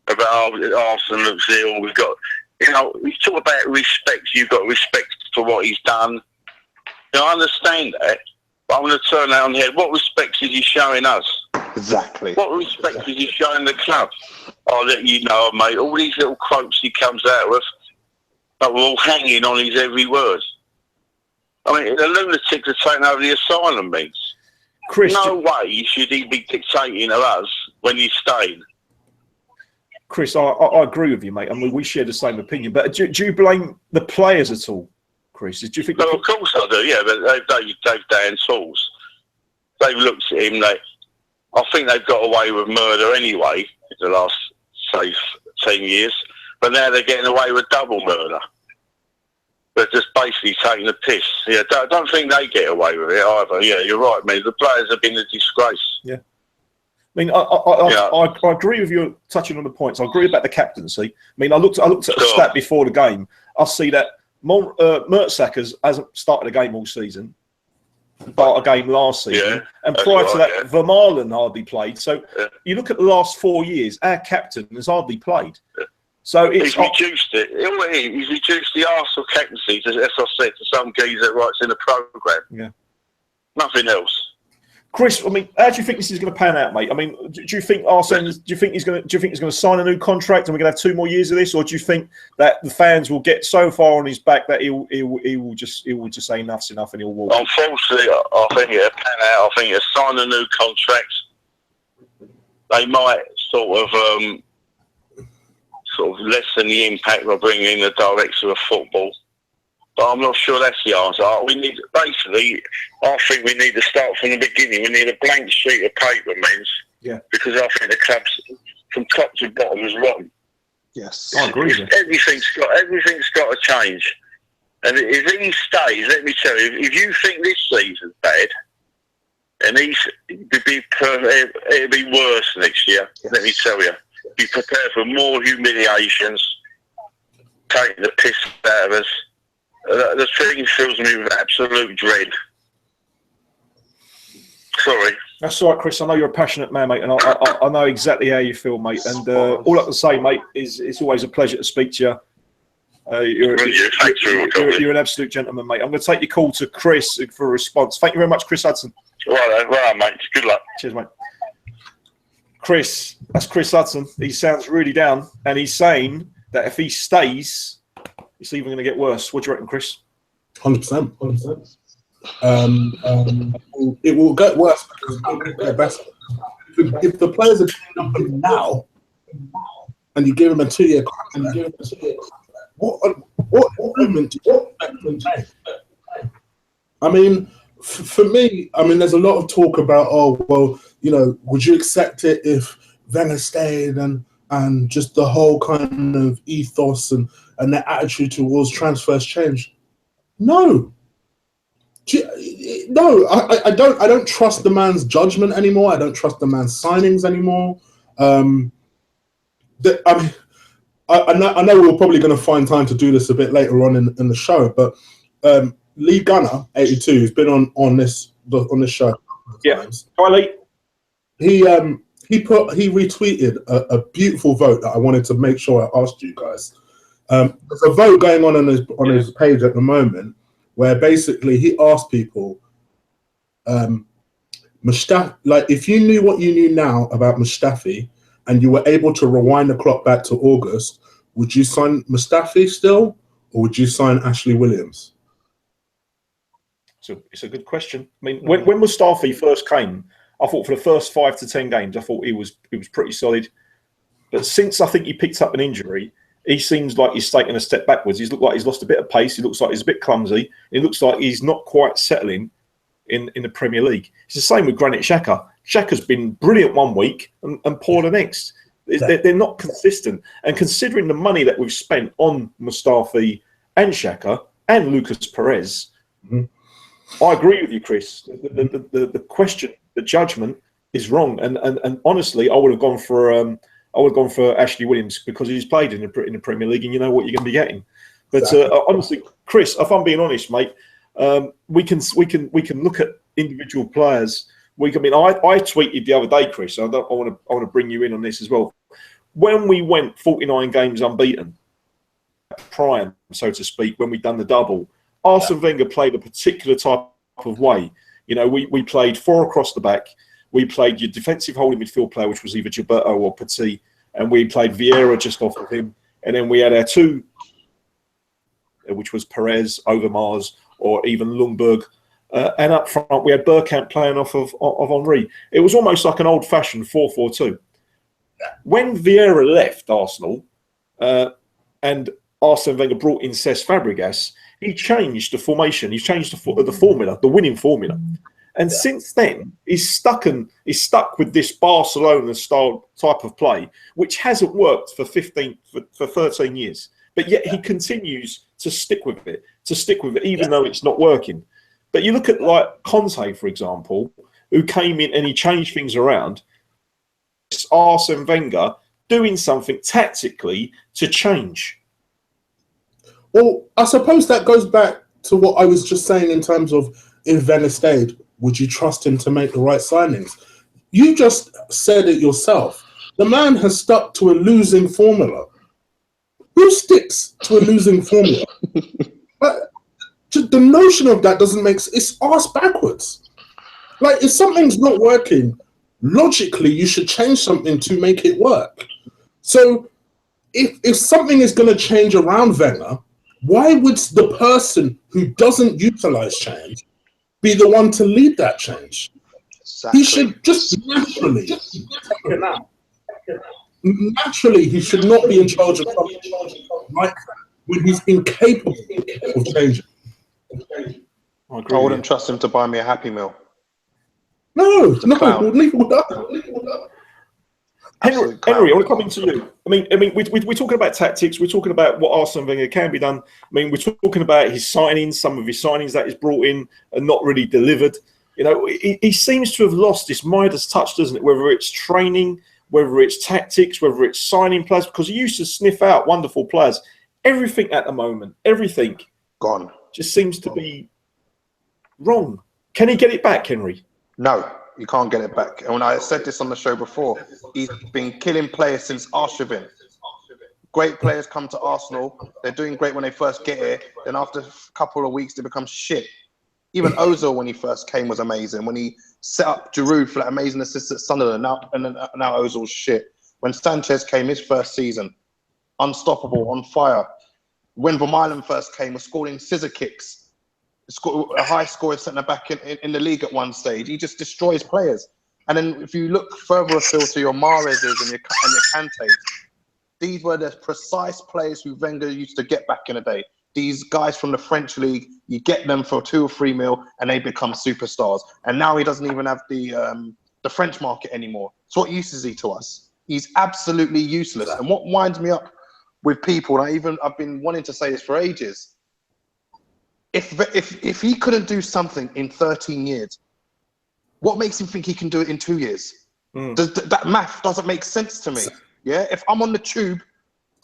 about Arsene looks ill. We've got... You know, we talk about respect. You've got respect for what he's done. You know, I understand that, but I'm going to turn that on the head. What respect is he showing us? Exactly. What respect is he showing the club? I'll let you know, mate. All these little quotes he comes out with, but we're all hanging on his every word. I mean, the lunatics are taking over the asylum, Memz. Chris, no way should he be dictating to us when he's staying. Chris, I agree with you, mate. I mean, we share the same opinion. But do you blame the players at all, Chris? Do you think? No, of course I do. Yeah, but they've down tools. They've looked at him. I think they've got away with murder anyway in the last, say, 10 years. But now they're getting away with double murder. They're just basically taking the piss. Yeah, don't think they get away with it either. Yeah, you're right, man. The players have been a disgrace. Yeah. I mean, I agree with you touching on the points. I agree about the captaincy. I mean, I looked at the stat before the game. I see that Mertesacker hasn't started a game all season, but a game last season. And prior to that, Vermaelen hardly played. So you look at the last 4 years, our captain has hardly played. So he's reduced it. He's reduced the Arsenal captaincy, as I said, to some geezer that writes in the programme. Yeah. Nothing else. Chris, I mean, how do you think this is going to pan out, mate? I mean, do you think Arsene? Do you think he's going to sign a new contract and we're going to have 2 more years of this, or do you think that the fans will get so far on his back that he will just say enough's enough and he'll walk? Unfortunately, I think it'll pan out. I think he'll sign a new contract. They might sort of lessen the impact by bringing in the director of football. But I'm not sure that's the answer. I think we need to start from the beginning. We need a blank sheet of paper, Memz. Yeah. Because I think the club's from top to bottom is rotten. Yes. I agree with you. Everything's got to change. And if he stays, let me tell you, if you think this season's bad, and it'll be worse next year. Yes. Let me tell you. Be prepared for more humiliations, taking the piss out of us. The thing fills me with absolute dread. Sorry. That's all right, Chris. I know you're a passionate man, mate, and I know exactly how you feel, mate. And all I can say, mate, is it's always a pleasure to speak to you. You're an absolute gentleman, mate. I'm going to take your call to Chris for a response. Thank you very much, Chris Hudson. Right, mate. Good luck. Cheers, mate. Chris, that's Chris Hudson. He sounds really down, and he's saying that if he stays, it's even going to get worse. What do you reckon, Chris? 100%. 100%. It will get worse because it will get better. If the players are turning up now, and you give them a 2-year contract, what improvement do you expect them to make? I mean, for me, there's a lot of talk about, would you accept it if Wenger stayed and just the whole kind of ethos and their attitude towards transfers changed? No. No, I don't trust the man's judgment anymore. I don't trust the man's signings anymore. I know we're probably going to find time to do this a bit later on in the show, but Lee Gunner 82 has been on this show. Times. Hi, Lee. He retweeted a beautiful vote that I wanted to make sure I asked you guys. There's a vote going on his page at the moment where basically he asked people, like if you knew what you knew now about Mustafi and you were able to rewind the clock back to August, would you sign Mustafi still, or would you sign Ashley Williams? So it's a good question. I mean, when Mustafi first came, I thought for the first 5 to 10 games, I thought he was pretty solid. But since I think he picked up an injury, he seems like he's taken a step backwards. He's looked like he's lost a bit of pace. He looks like he's a bit clumsy. It looks like he's not quite settling in the Premier League. It's the same with Granit Xhaka. Xhaka's been brilliant one week and poor the next. They're not consistent. And considering the money that we've spent on Mustafi and Xhaka and Lucas Perez, I agree with you, Chris. The question, the judgment is wrong. And honestly, I would have gone for Ashley Williams because he's played in the Premier League, and you know what you're going to be getting. But honestly, Chris, if I'm being honest, mate, we can look at individual players. I tweeted the other day, Chris. I want to bring you in on this as well. When we went 49 games unbeaten, prime, so to speak, when we done the double, Arsene Wenger played a particular type of way. You know, we played 4 across the back. We played your defensive holding midfield player, which was either Gilberto or Petit, and we played Vieira just off of him. And then we had our 2, which was Perez, Overmars, or even Lundberg. And up front, we had Bergkamp playing off of Henry. It was almost like an old-fashioned 4-4-2. When Vieira left Arsenal and Arsene Wenger brought in Cesc Fabregas, he changed the formation. He changed the formula, the winning formula. And since then, he's stuck with this Barcelona-style type of play, which hasn't worked for 13 years. But yet he continues to stick with it, even though it's not working. But you look at like Conte, for example, who came in and he changed things around. It's Arsene Wenger doing something tactically to change. Well, I suppose that goes back to what I was just saying in terms of if Wenger stayed, would you trust him to make the right signings? You just said it yourself. The man has stuck to a losing formula. Who sticks to a losing formula? But the notion of that doesn't make sense. It's arse backwards. Like, if something's not working, logically, you should change something to make it work. So if something is going to change around Wenger, why would the person who doesn't utilize change be the one to lead that change? Exactly. He should just naturally take it out. Naturally, he should not be in charge of something like that when he's incapable of changing. I wouldn't trust him to buy me a Happy Meal. No. Henry, I want to come into you. I mean, we're talking about tactics. We're talking about what Arsene Wenger can be done. I mean, we're talking about his signings, some of his signings that he's brought in and not really delivered. You know, he seems to have lost this Midas touch, doesn't it? Whether it's training, whether it's tactics, whether it's signing players, because he used to sniff out wonderful players. Everything at the moment, everything gone, just seems to be wrong. Can he get it back, Henry? No. You can't get it back. And when I said this on the show before, he's been killing players since Arshavin. Great players come to Arsenal. They're doing great when they first get here. Then after a couple of weeks, they become shit. Even Ozil, when he first came, was amazing. When he set up Giroud for that amazing assist at Sunderland, now Ozil's shit. When Sanchez came his first season, unstoppable, on fire. When Vermaelen first came, was scoring scissor kicks. A high scorer centre-back in the league at one stage. He just destroys players. And then if you look further afield to your Mahrezes and your Kantes, these were the precise players who Wenger used to get back in the day. These guys from the French league, you get them for 2 or 3 mil and they become superstars. And now he doesn't even have the French market anymore. So what use is he to us? He's absolutely useless. And what winds me up with people, and I've been wanting to say this for ages, If he couldn't do something in 13 years, what makes him think he can do it in 2 years? That math doesn't make sense to me. Yeah, if I'm on the tube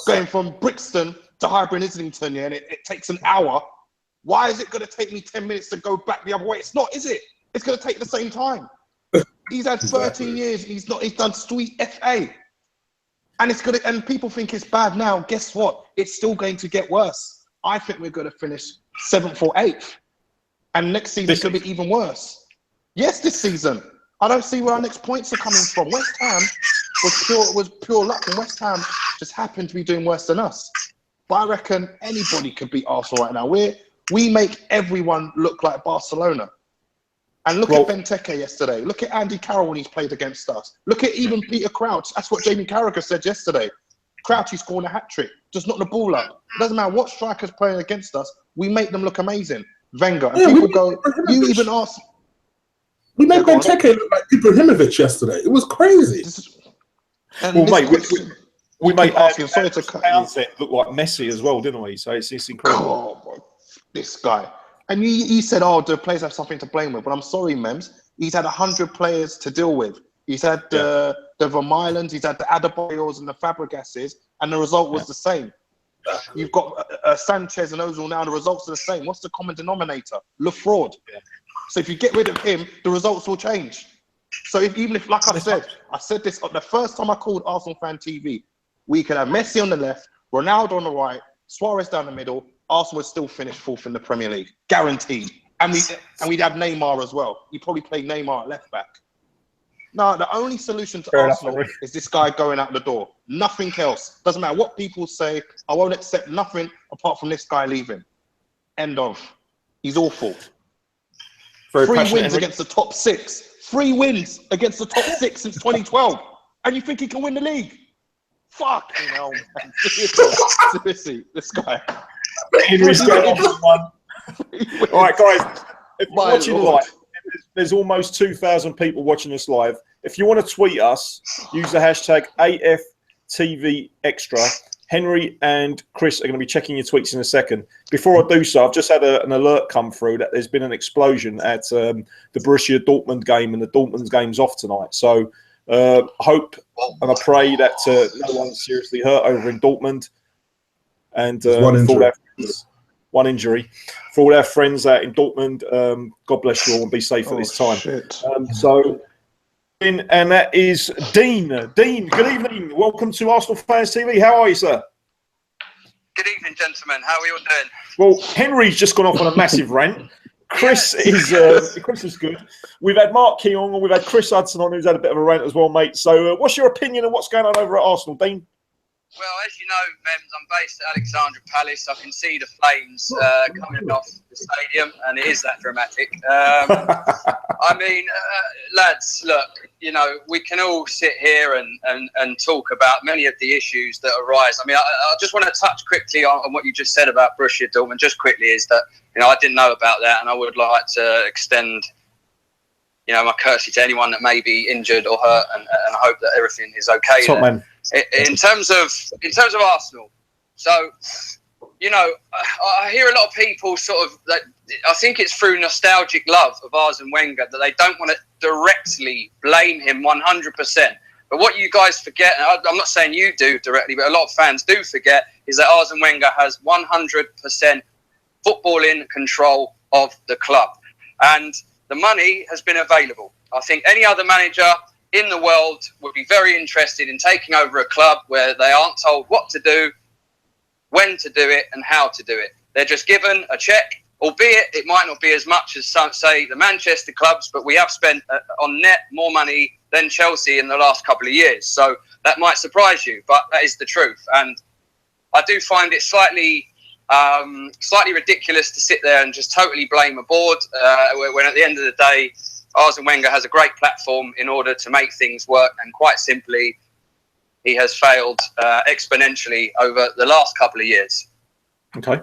going from Brixton to Highbury and Islington, yeah, and it takes an hour. Why is it going to take me 10 minutes to go back the other way? It's not, is it? It's going to take the same time. He's had 13 years. He's done sweet FA. And it's gonna, and people think it's bad now. Guess what? It's still going to get worse. I think we're going to finish 7th or 8th. And next season it's going to be even worse. Yes, this season. I don't see where our next points are coming from. West Ham was pure luck, and West Ham just happened to be doing worse than us. But I reckon anybody could beat Arsenal right now. We make everyone look like Barcelona. And look at Benteke yesterday. Look at Andy Carroll when he's played against us. Look at even Peter Crouch. That's what Jamie Carragher said yesterday. Crouch, he's scoring a hat-trick. Just knock the ball up. It doesn't matter what strikers playing against us. We make them look amazing. Wenger. And people go, you even ask... We made Benteke look like Ibrahimovic yesterday. It was crazy. Well, mate, we made sorry to cut you. Look like Messi as well, didn't we? So it's incredible. Oh, this guy. And he said, oh, the players have something to blame with. But I'm sorry, Memz. He's had 100 players to deal with. He's had the Vermaelens, he's had the Adebayors and the Fabregases, and the result was the same. You've got Sanchez and Ozil now, the results are the same. What's the common denominator? Le Fraud. Yeah. So if you get rid of him, the results will change. So even if, like I said this the first time I called ArsenalFanTV, we could have Messi on the left, Ronaldo on the right, Suarez down the middle, Arsenal would still finish 4th in the Premier League, guaranteed. And we'd have Neymar as well. You'd probably play Neymar at left back. No, the only solution to Arsenal is this guy going out the door. Nothing else. Doesn't matter what people say. I won't accept nothing apart from this guy leaving. End of. He's awful. 3 wins against the top 6. 3 wins against the top 6 since 2012. And you think he can win the league? Fucking hell, man. Seriously, this guy. Henry's going off one. All right, guys. If you're watching live, there's almost 2,000 people watching us live. If you want to tweet us, use the hashtag AFTVextra. Henry and Chris are going to be checking your tweets in a second. Before I do so, I've just had an alert come through that there's been an explosion at the Borussia Dortmund game, and the Dortmund game's off tonight. So hope and I pray that no one's seriously hurt over in Dortmund. And one injury. For all our friends out in Dortmund, God bless you all and be safe at this time. And that is Dean. Dean, good evening. Welcome to ArsenalFanTV. How are you, sir? Good evening, gentlemen. How are you all doing? Well, Henry's just gone off on a massive rant. Chris is good. We've had Mark Keong and we've had Chris Hudson on, who's had a bit of a rant as well, mate. So what's your opinion on what's going on over at Arsenal, Dean? Well, as you know, Memz, I'm based at Alexandra Palace. I can see the flames coming off the stadium, and it is that dramatic. I mean, lads, look, you know, we can all sit here and talk about many of the issues that arise. I mean, I just want to touch quickly on what you just said about Borussia Dortmund. Just quickly, is that, you know, I didn't know about that, and I would like to extend, you know, my courtesy to anyone that may be injured or hurt, and I hope that everything is okay. Top man. In terms of Arsenal, so, you know, I hear a lot of people sort of, like, I think it's through nostalgic love of Arsene Wenger that they don't want to directly blame him 100%. But what you guys forget, and I'm not saying you do directly, but a lot of fans do forget, is that Arsene Wenger has 100% footballing control of the club, and the money has been available. I think any other manager in the world would be very interested in taking over a club where they aren't told what to do, when to do it, and how to do it. They're just given a check, albeit it might not be as much as some, say, the Manchester clubs, but we have spent on net more money than Chelsea in the last couple of years. So that might surprise you, but that is the truth. And I do find it slightly ridiculous to sit there and just totally blame a board when at the end of the day, Arsene Wenger has a great platform in order to make things work, and quite simply, he has failed exponentially over the last couple of years. Okay.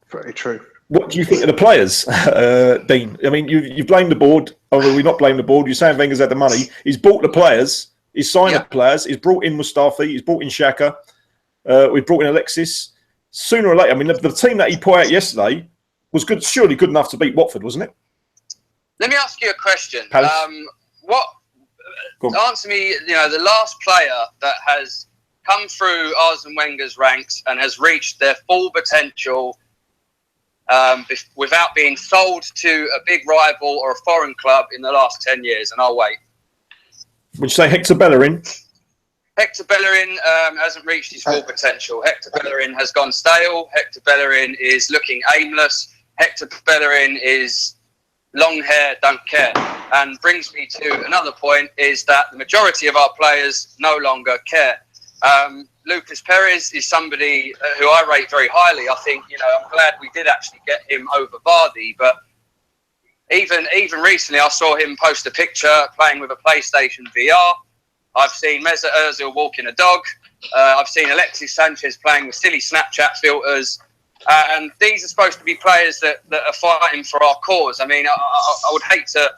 Very true. What do you think of the players, Dean? I mean, you blame the board. Although we not blame the board. You're saying Wenger's had the money. He's bought the players. He's signed the players. He's brought in Mustafi. He's brought in Xhaka. We've brought in Alexis. Sooner or later, I mean, the team that he put out yesterday was good. Surely good enough to beat Watford, wasn't it? Let me ask you a question. Answer me, you know, the last player that has come through Arsene Wenger's ranks and has reached their full potential without being sold to a big rival or a foreign club in the last 10 years. And I'll wait. Would you say Hector Bellerin? Hector Bellerin hasn't reached his full potential. Hector Bellerin has gone stale. Hector Bellerin is looking aimless. Hector Bellerin is long hair, don't care. And brings me to another point, is that the majority of our players no longer care. Lucas Perez is somebody who I rate very highly. I think, I'm glad we did actually get him over Vardy. But even recently, I saw him post a picture playing with a PlayStation VR. I've seen Mesut Ozil walking a dog. I've seen Alexis Sanchez playing with silly Snapchat filters. And these are supposed to be players that are fighting for our cause. I mean, I would hate to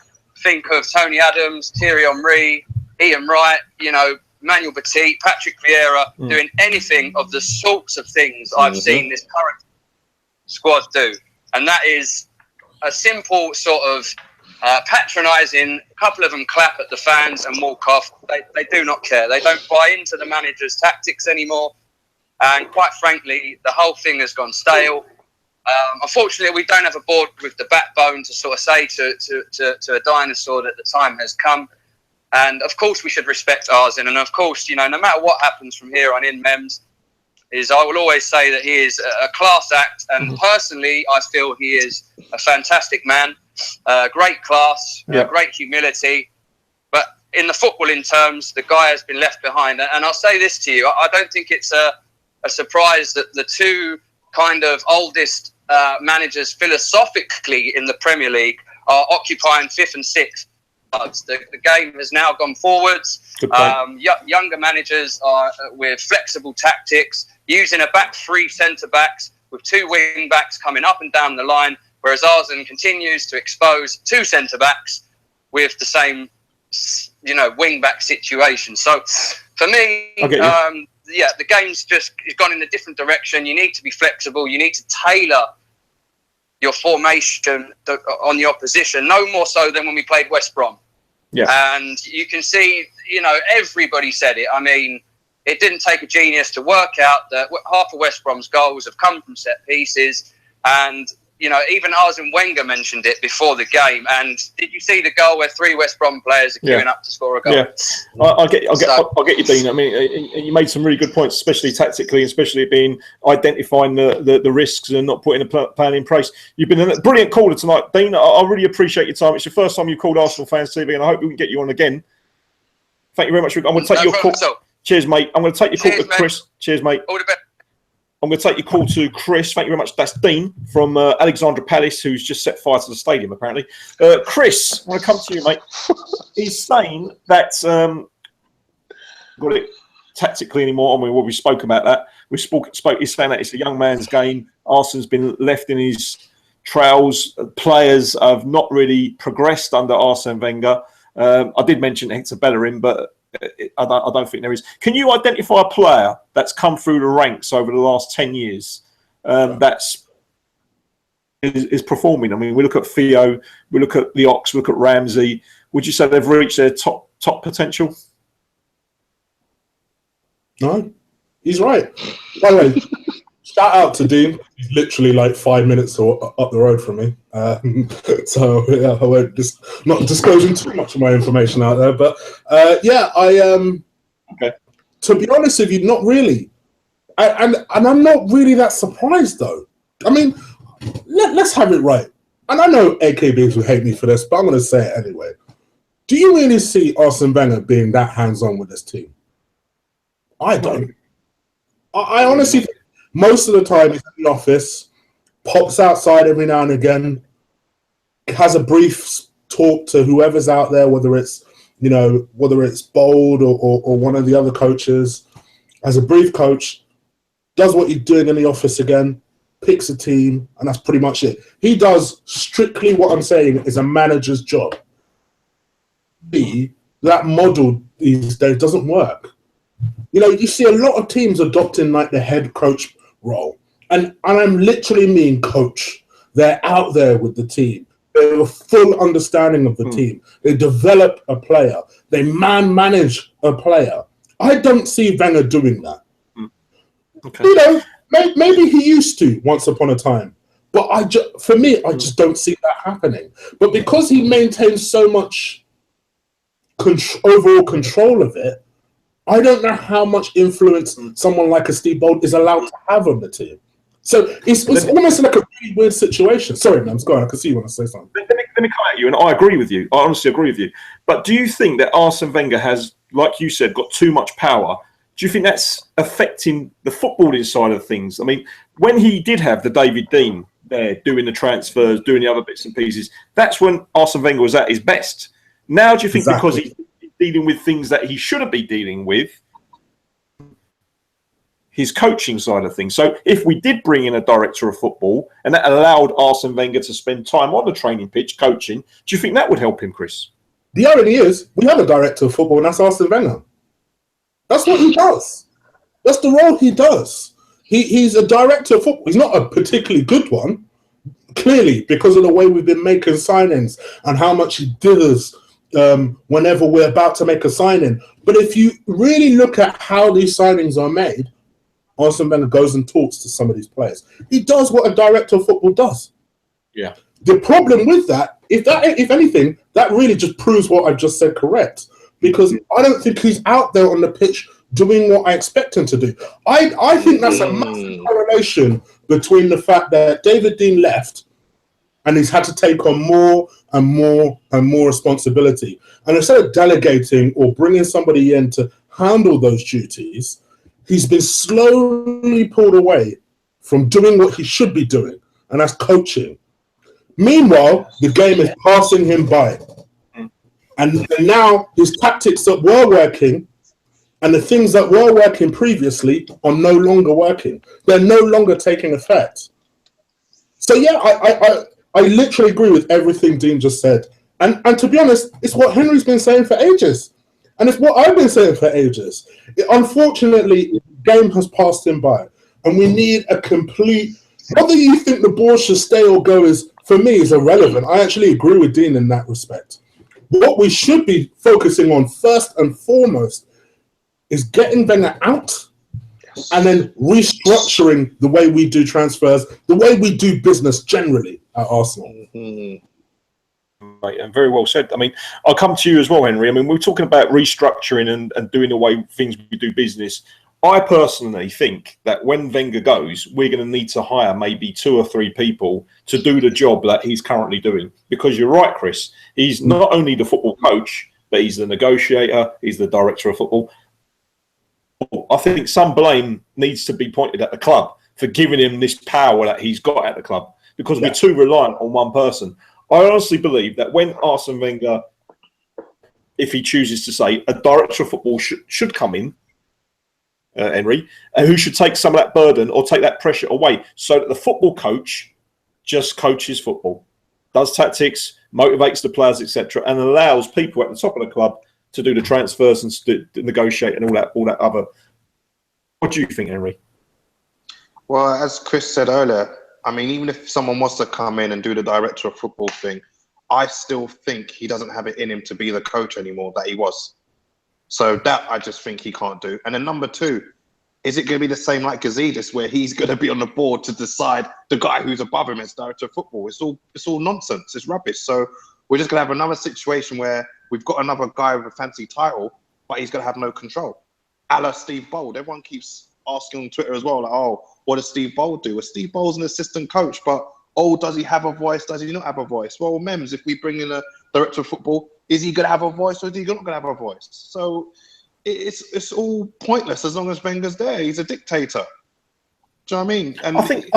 think of Tony Adams, Thierry Henry, Ian Wright, Manuel Petit, Patrick Vieira doing anything of the sorts of things I've seen this current squad do. And that is a simple sort of patronising. A couple of them clap at the fans and walk off. They do not care. They don't buy into the manager's tactics anymore. And quite frankly, the whole thing has gone stale. Unfortunately, we don't have a board with the backbone to sort of say to a dinosaur that the time has come. And of course, we should respect Arsene. And of course, no matter what happens from here on in, Memz, I will always say that he is a class act. And personally, I feel he is a fantastic man, great class, great humility. But in the footballing terms, the guy has been left behind. And I'll say this to you, I don't think it's a surprise that the two kind of oldest managers philosophically in the Premier League are occupying 5th and 6th. The game has now gone forwards. Younger managers are with flexible tactics, using a back 3 centre-backs with 2 wing-backs coming up and down the line, whereas Arsene continues to expose 2 centre-backs with the same, wing-back situation. So, for me, the game's just gone in a different direction. You need to be flexible. You need to tailor your formation on the opposition, no more so than when we played West Brom. Yeah. And you can see, everybody said it. I mean, it didn't take a genius to work out that half of West Brom's goals have come from set pieces. And, even Arsene Wenger mentioned it before the game. And did you see the goal where 3 West Brom players are queuing up to score a goal? Yeah, I get you, Dean. I mean, you made some really good points, especially tactically, especially being identifying the risks and not putting a plan in place. You've been a brilliant caller tonight, Dean. I really appreciate your time. It's your first time you called ArsenalFanTV, and I hope we can get you on again. Thank you very much. I'm going to take your call. Cheers, mate. I'm going to take your call to Chris. Cheers, mate. All the best. I'm going to take your call to Chris. Thank you very much. That's Dean from Alexandra Palace, who's just set fire to the stadium, apparently. Chris, I want to come to you, mate. He's saying that got it tactically anymore. I mean, we spoke about that. He's saying that it's a young man's game. Arsene's been left in his trails. Players have not really progressed under Arsene Wenger. I did mention Hector Bellerin, but I don't think there is. Can you identify a player that's come through the ranks over the last 10 years that's is performing? I mean, we look at Theo, we look at the Ox, we look at Ramsey. Would you say they've reached their top potential? No, he's right. By the way, shout out to Dean. He's literally like 5 minutes up the road from me. So yeah, I won't not disclosing too much of my information out there. But okay. To be honest with you, not really. And I'm not really that surprised though. I mean, let's have it right. And I know AKBs will hate me for this, but I'm going to say it anyway. Do you really see Arsene Wenger being that hands-on with this team? I don't. I honestly think most of the time he's in the office, pops outside every now and again, has a brief talk to whoever's out there, whether it's Bold or one of the other coaches, has a brief coach, does what he's doing in the office again, picks a team, and that's pretty much it. He does strictly what I'm saying is a manager's job. That model these days doesn't work. You see a lot of teams adopting like the head coach role. And I'm literally mean coach. They're out there with the team. They have a full understanding of the team. They develop a player. They manage a player. I don't see Wenger doing that. Okay. You know, maybe he used to once upon a time, but for me, I just don't see that happening. But because he maintains so much overall control of it, I don't know how much influence someone like a Steve Bold is allowed to have on the team. So it's almost like a really weird situation. Sorry, Memz, go on. I can see you want to say something. Let me come at you, and I agree with you. I honestly agree with you. But do you think that Arsene Wenger has, like you said, got too much power? Do you think that's affecting the footballing side of things? I mean, when he did have the David Dean there doing the transfers, doing the other bits and pieces, that's when Arsene Wenger was at his best. Now, do you think because he's dealing with things that he shouldn't be dealing with, his coaching side of things? So if we did bring in a director of football and that allowed Arsene Wenger to spend time on the training pitch coaching, do you think that would help him, Chris? The irony is, we have a director of football, and that's Arsene Wenger. That's what he does. That's the role he does. He's a director of football. He's not a particularly good one, clearly, because of the way we've been making signings and how much he dithers whenever we're about to make a signing. But if you really look at how these signings are made, Arsene Wenger goes and talks to some of these players. He does what a director of football does. Yeah. The problem with that, if anything, that really just proves what I've just said correct. Because I don't think he's out there on the pitch doing what I expect him to do. I think that's a massive correlation between the fact that David Dean left and he's had to take on more and more and more responsibility. And instead of delegating or bringing somebody in to handle those duties, he's been slowly pulled away from doing what he should be doing, and that's coaching. Meanwhile, the game is passing him by. And now his tactics that were working and the things that were working previously are no longer working. They're no longer taking effect. So, yeah, I literally agree with everything Dean just said. And to be honest, it's what Henry's been saying for ages. And it's what I've been saying for ages. Unfortunately, the game has passed him by. And we need a complete... Whether you think the ball should stay or go is, for me, is irrelevant. I actually agree with Dean in that respect. What we should be focusing on first and foremost is getting Wenger out and then restructuring the way we do transfers, the way we do business generally at Arsenal. Right, and very well said. I mean, I'll come to you as well, Henry. I mean, we're talking about restructuring and doing the way things we do business. I personally think that when Wenger goes, we're going to need to hire maybe 2 or 3 people to do the job that he's currently doing. Because you're right, Chris. He's not only the football coach, but he's the negotiator, he's the director of football. I think some blame needs to be pointed at the club for giving him this power that he's got at the club, because we're too reliant on one person. I honestly believe that when Arsene Wenger, if he chooses to say, a director of football should come in, Henry, who should take some of that burden or take that pressure away, so that the football coach just coaches football, does tactics, motivates the players, etc., and allows people at the top of the club to do the transfers and to negotiate and all that other. What do you think, Henry? Well, as Chris said earlier, I mean, even if someone wants to come in and do the director of football thing, I still think he doesn't have it in him to be the coach anymore that he was. So that I just think he can't do. And then number 2, is it going to be the same like Gazidis, where he's going to be on the board to decide the guy who's above him as director of football? It's all nonsense. It's rubbish. So we're just going to have another situation where we've got another guy with a fancy title, but he's going to have no control. A la Steve Bold. Everyone keeps asking on Twitter as well, like, oh, what does Steve Bold do? Well, Steve Bold's an assistant coach, but does he have a voice? Does he not have a voice? Well, Memz, if we bring in a director of football, is he going to have a voice or is he not going to have a voice? So it's all pointless as long as Wenger's there. He's a dictator. Do you know what I mean? And I think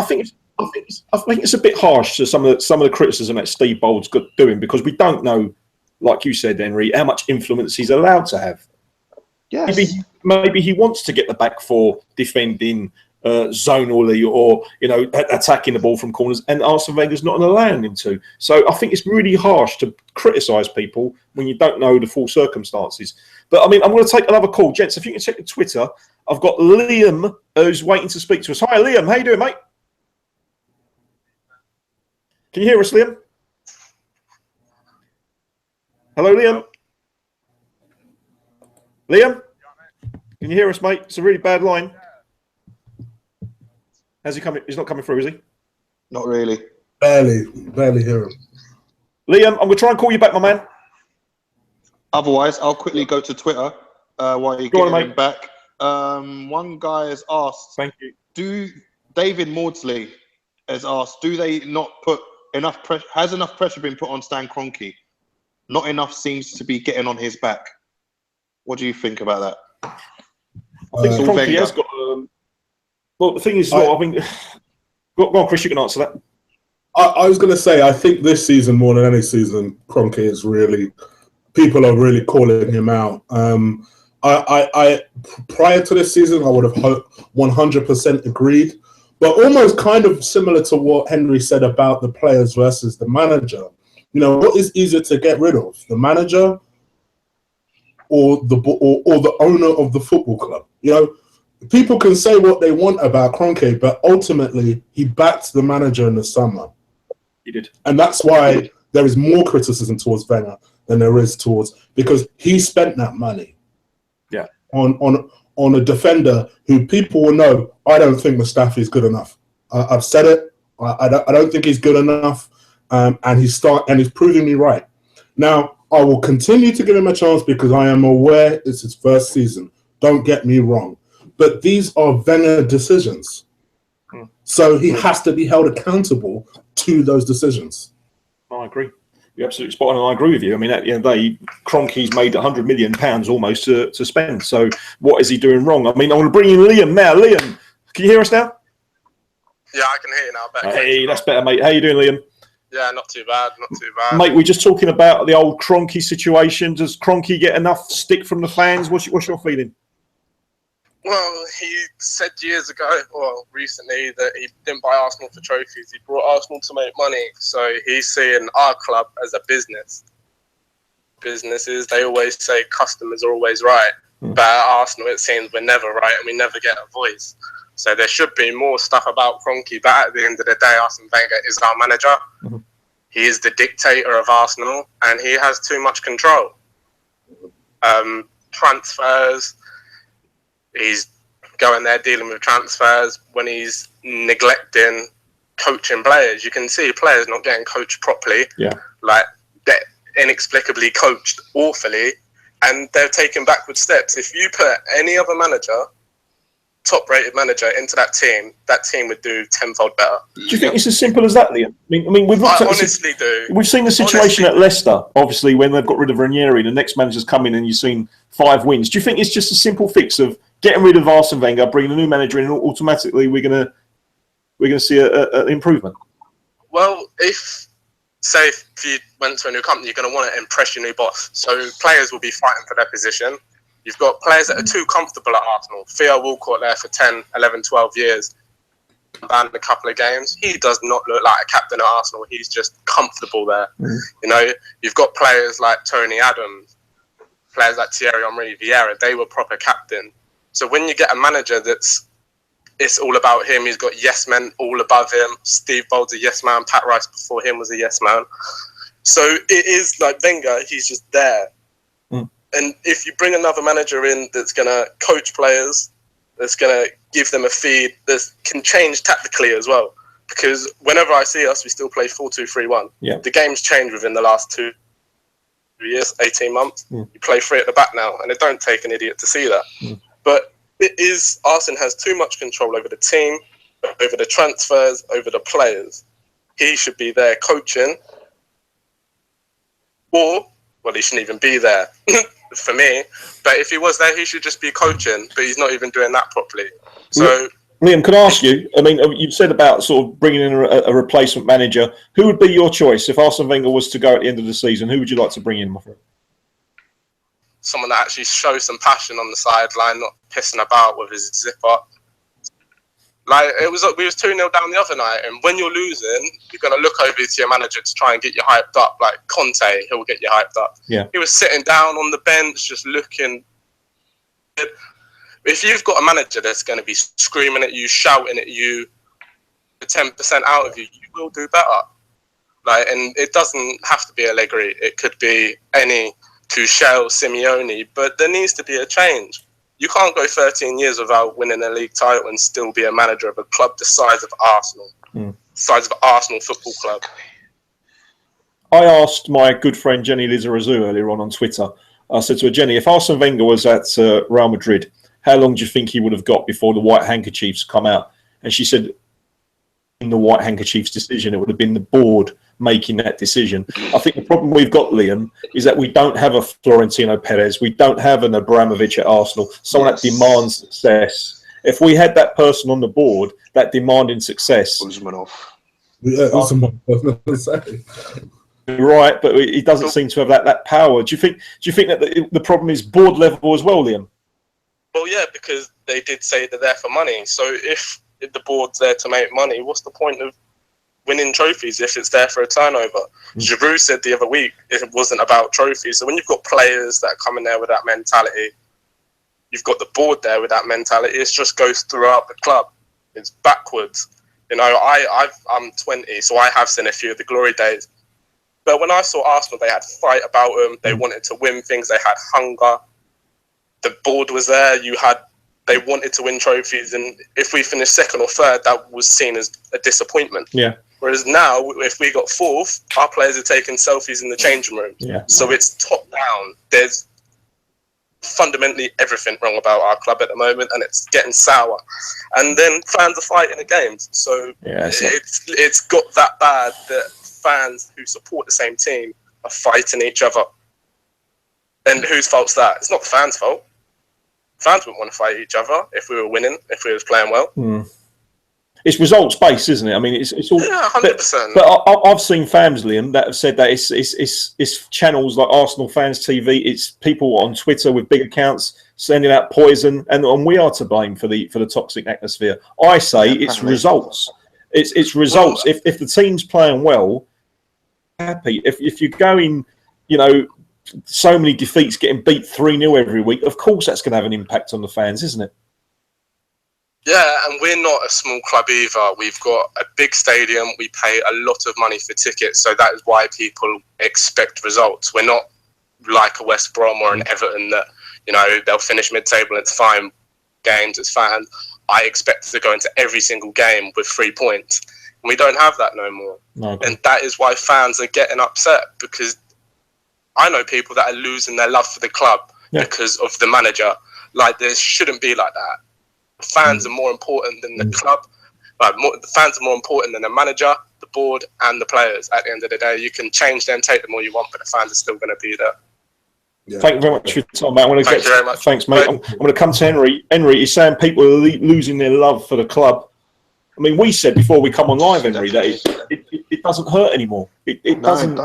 it's a bit harsh to some of the criticism that Steve Bold's doing, because we don't know, like you said, Henry, how much influence he's allowed to have. Yes. Maybe he wants to get the back 4 defending zonally or attacking the ball from corners, and Arsene Wenger's not allowing him to. So I think it's really harsh to criticise people when you don't know the full circumstances. But I mean, I'm going to take another call, gents. If you can check the Twitter, I've got Liam who's waiting to speak to us. Hi, Liam. How you doing, mate? Can you hear us, Liam? Hello, Liam. Liam? Can you hear us, mate? It's a really bad line. How's he coming? He's not coming through, is he? Not really. Barely hear him. Liam, I'm going to try and call you back, my man. Otherwise, I'll quickly go to Twitter while you're getting him back. One guy has asked, thank you. David Maudsley has asked, do they not put enough pressure? Has enough pressure been put on Stan Kroenke? Not enough seems to be getting on his back. What do you think about that? I think Kroenke has got. Well, the thing is, I mean, go on, Chris. You can answer that. I was going to say, I think this season more than any season, Kroenke is really. People are really calling him out. I prior to this season, I would have 100% agreed, but almost kind of similar to what Henry said about the players versus the manager. You know, what is easier to get rid of, the manager or the owner of the football club? You know, people can say what they want about Kroenke, but ultimately he backed the manager in the summer. He did, and that's why there is more criticism towards Wenger than there is towards, because he spent that money. Yeah. On a defender who people will know. I don't think Mustafi is good enough. I've said it. I don't think he's good enough. And he's proving me right. Now, I will continue to give him a chance because I am aware it's his first season. Don't get me wrong. But these are Wenger decisions. So he has to be held accountable to those decisions. I agree. You're absolutely spot on, and I agree with you. I mean, at the end of the day, Kroenke's made £100 million almost to spend. So what is he doing wrong? I mean, I want to bring in Liam now. Liam, can you hear us now? Yeah, I can hear you now. Hey, that's better, mate. How you doing, Liam? Yeah, not too bad, not too bad. Mate, we're just talking about the old Kroenke situation. Does Kroenke get enough stick from the fans? What's your feeling? Well, he said years ago, well, recently, that he didn't buy Arsenal for trophies. He brought Arsenal to make money. So he's seeing our club as a business. Businesses, they always say customers are always right. But at Arsenal, it seems we're never right and we never get a voice. So there should be more stuff about Kroenke. But at the end of the day, Arsene Wenger is our manager. He is the dictator of Arsenal and he has too much control. Transfers. He's going there dealing with transfers when he's neglecting coaching players. You can see players not getting coached properly. Yeah. Like, they're inexplicably coached awfully, and they're taking backward steps. If you put any other manager, top-rated manager, into that team would do tenfold better. Do you think it's as simple as that, Liam? I mean, we've looked honestly do. We've seen the situation at Leicester, obviously, when they've got rid of Ranieri, the next manager's come in and you've seen 5 wins. Do you think it's just a simple fix of getting rid of Arsene Wenger, bringing a new manager in, and automatically we're gonna see an improvement? Well, if you went to a new company, you're going to want to impress your new boss. So players will be fighting for their position. You've got players that are too comfortable at Arsenal. Theo Walcott there for 10, 11, 12 years, banned a couple of games. He does not look like a captain at Arsenal. He's just comfortable there. You know, you've got players like Tony Adams, players like Thierry Henry Vieira. They were proper captain. So when you get a manager it's all about him, he's got yes men all above him. Steve Bold's a yes man. Pat Rice before him was a yes man. So it is like Wenger, he's just there. And if you bring another manager in that's going to coach players, that's going to give them a feed, that can change tactically as well. Because whenever I see us, we still play 4-2-3-1. Yeah. The game's changed within the last 2 years, 18 months. You play 3 at the back now, and it don't take an idiot to see that. But it is, Arsene has too much control over the team, over the transfers, over the players. He should be there coaching, or, well, he shouldn't even be there for me. But if he was there, he should just be coaching, but he's not even doing that properly. So, Liam, can I ask you, I mean, you've said about sort of bringing in a replacement manager. Who would be your choice if Arsene Wenger was to go at the end of the season? Who would you like to bring in, my friend? Someone that actually shows some passion on the sideline, not pissing about with his zip up. Like, we was 2-0 down the other night, and when you're losing, you're going to look over to your manager to try and get you hyped up. Like Conte, he'll get you hyped up. Yeah. He was sitting down on the bench, just looking. If you've got a manager that's going to be screaming at you, shouting at you, 10% out of you, you will do better. Like, and it doesn't have to be Allegri. It could be any Tuchel, Simeone, but there needs to be a change. You can't go 13 years without winning a league title and still be a manager of a club the size of Arsenal, size of Arsenal Football Club. I asked my good friend Jenny Lizarazu earlier on Twitter. I said to her, Jenny, if Arsene Wenger was at Real Madrid, how long do you think he would have got before the White Handkerchiefs come out? And she said, in the White Handkerchiefs decision, it would have been the board making that decision. I think the problem we've got, Liam, is that we don't have a Florentino Perez. We don't have an Abramovich at Arsenal, someone that demands success. If we had that person on the board that demanding success... Yeah, Usmanov, I was going to say. Right, but he doesn't seem to have that power. Do you think that the problem is board level as well, Liam? Well, yeah, because they did say they're there for money. So if the board's there to make money, what's the point of winning trophies if it's there for a turnover? Giroud said the other week it wasn't about trophies. So when you've got players that come in there with that mentality, you've got the board there with that mentality, it just goes throughout the club. It's backwards. You know, I'm 20, so I have seen a few of the glory days. But when I saw Arsenal, they had fight about them. They wanted to win things. They had hunger. The board was there. They wanted to win trophies, and if we finished second or third, that was seen as a disappointment. Yeah. Whereas now, if we got fourth, our players are taking selfies in the changing room. Yeah. So it's top down. There's fundamentally everything wrong about our club at the moment, and it's getting sour. And then fans are fighting the games. So it's got that bad that fans who support the same team are fighting each other. And whose fault's that? It's not the fans' fault. Fans wouldn't want to fight each other if we were winning, if we was playing well. It's results based, isn't it? I mean, it's all 100%. But I've seen fans, Liam, that have said that it's channels like Arsenal Fans TV. It's people on Twitter with big accounts sending out poison, and we are to blame for the toxic atmosphere. I say it's results. It's results. If the team's playing well, happy. If you're going, so many defeats, getting beat 3-0 every week, of course that's going to have an impact on the fans, isn't it? Yeah, and we're not a small club either. We've got a big stadium. We pay a lot of money for tickets, so that is why people expect results. We're not like a West Brom or an Everton that, they'll finish mid-table and it's fine games as fans. I expect to go into every single game with 3 points. And we don't have that no more. Okay. And that is why fans are getting upset, because I know people that are losing their love for the club because of the manager. Like, this shouldn't be like that. Fans are more important than the club. The fans are more important than the manager, the board, and the players. At the end of the day, you can change them, take them all you want, but the fans are still going to be there. Yeah. Thank you very much for your time, mate. Thank you very much. Thanks, mate. I'm going to come to Henry. Henry, he's saying people are losing their love for the club. I mean, we said before we come on live, Henry, that it doesn't hurt anymore. It doesn't.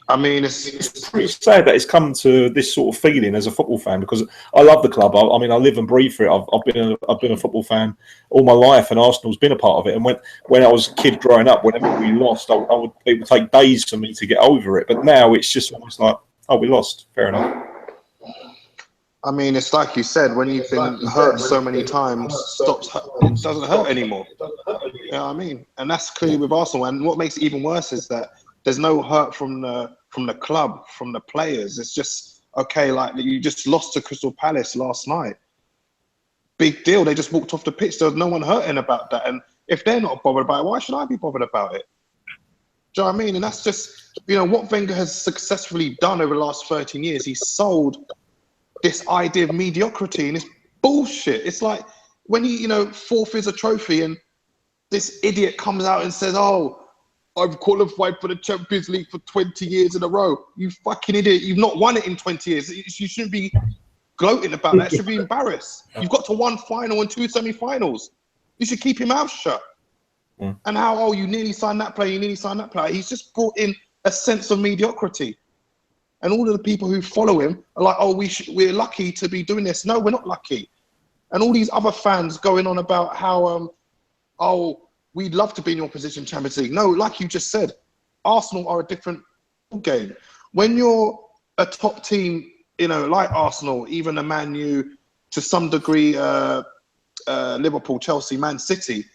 I mean, it's pretty sad that it's come to this sort of feeling as a football fan, because I love the club. I mean, I live and breathe for it. I've been a football fan all my life, and Arsenal's been a part of it. And when I was a kid growing up, whenever we lost, it would take days for me to get over it. But now it's just almost like, oh, we lost. Fair enough. I mean, it's like you said, when you've been hurt so many times, it doesn't hurt anymore. You know what I mean? And that's clearly with Arsenal. And what makes it even worse is that there's no hurt from the club, from the players. It's just, okay, like you just lost to Crystal Palace last night. Big deal. They just walked off the pitch. There was no one hurting about that. And if they're not bothered about it, why should I be bothered about it? Do you know what I mean? And that's just, what Wenger has successfully done over the last 13 years. He's sold this idea of mediocrity, and it's bullshit. It's like when he, forfeits a trophy and this idiot comes out and says, oh, I've qualified for the Champions League for 20 years in a row. You fucking idiot. You've not won it in 20 years. You shouldn't be gloating about that. You should be embarrassed. You've got to 1 final and 2 semi-finals. You should keep your mouth shut. And how, you nearly signed that player, you nearly signed that player. He's just brought in a sense of mediocrity. And all of the people who follow him are like, oh, we're lucky to be doing this. No, we're not lucky. And all these other fans going on about how, we'd love to be in your position, Champions League. No, like you just said, Arsenal are a different game. When you're a top team, like Arsenal, even a Man U, to some degree, Liverpool, Chelsea, Man City,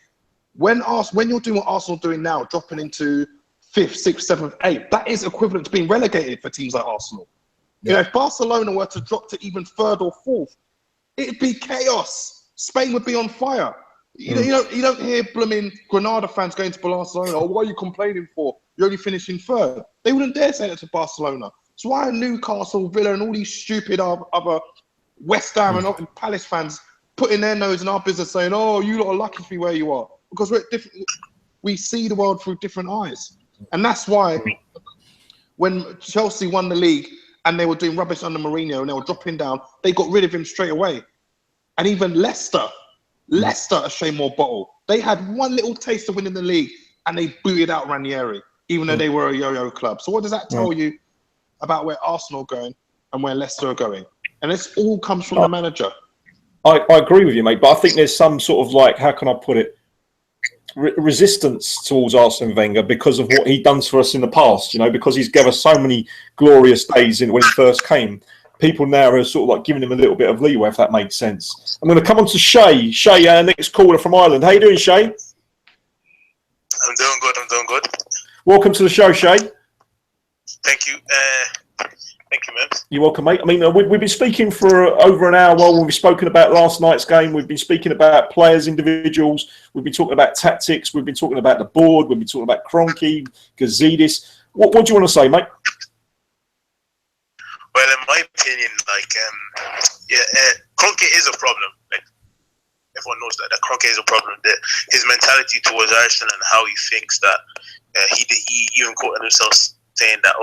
when you're doing what Arsenal are doing now, dropping into 5th, 6th, 7th, 8th, that is equivalent to being relegated for teams like Arsenal. You know, if Barcelona were to drop to even third or fourth, it'd be chaos. Spain would be on fire. You don't hear blooming Granada fans going to Barcelona, oh, what are you complaining for? You're only finishing third. They wouldn't dare say that to Barcelona. So why are Newcastle, Villa, and all these stupid other West Ham and Palace fans putting their nose in our business saying, oh, you lot are lucky to be where you are? Because we're different. We see the world through different eyes. And that's why when Chelsea won the league and they were doing rubbish under Mourinho and they were dropping down, they got rid of him straight away. And even Leicester, a shame more bottle. They had one little taste of winning the league and they booted out Ranieri, even though they were a yo-yo club. So what does that tell you about where Arsenal are going and where Leicester are going? And this all comes from the manager. I agree with you, mate, but I think there's some sort of, like, how can I put it, resistance towards Arsene Wenger because of what he'd done for us in the past, you know, because he's given us so many glorious days when he first came. People now are sort of like giving him a little bit of leeway, if that makes sense. I'm going to come on to Shay. Shay, our next caller from Ireland. How you doing, Shay? I'm doing good. Welcome to the show, Shay. Thank you. Thank you, Memz. You're welcome, mate. I mean, we've been speaking for over an hour. We've spoken about last night's game. We've been speaking about players, individuals. We've been talking about tactics. We've been talking about the board. We've been talking about Kroenke, Gazidis. What do you want to say, mate? Well, in my opinion, Kroenke is a problem. Like, everyone knows that Kroenke is a problem. His mentality towards Arsenal and how he thinks that he even quoted himself saying that,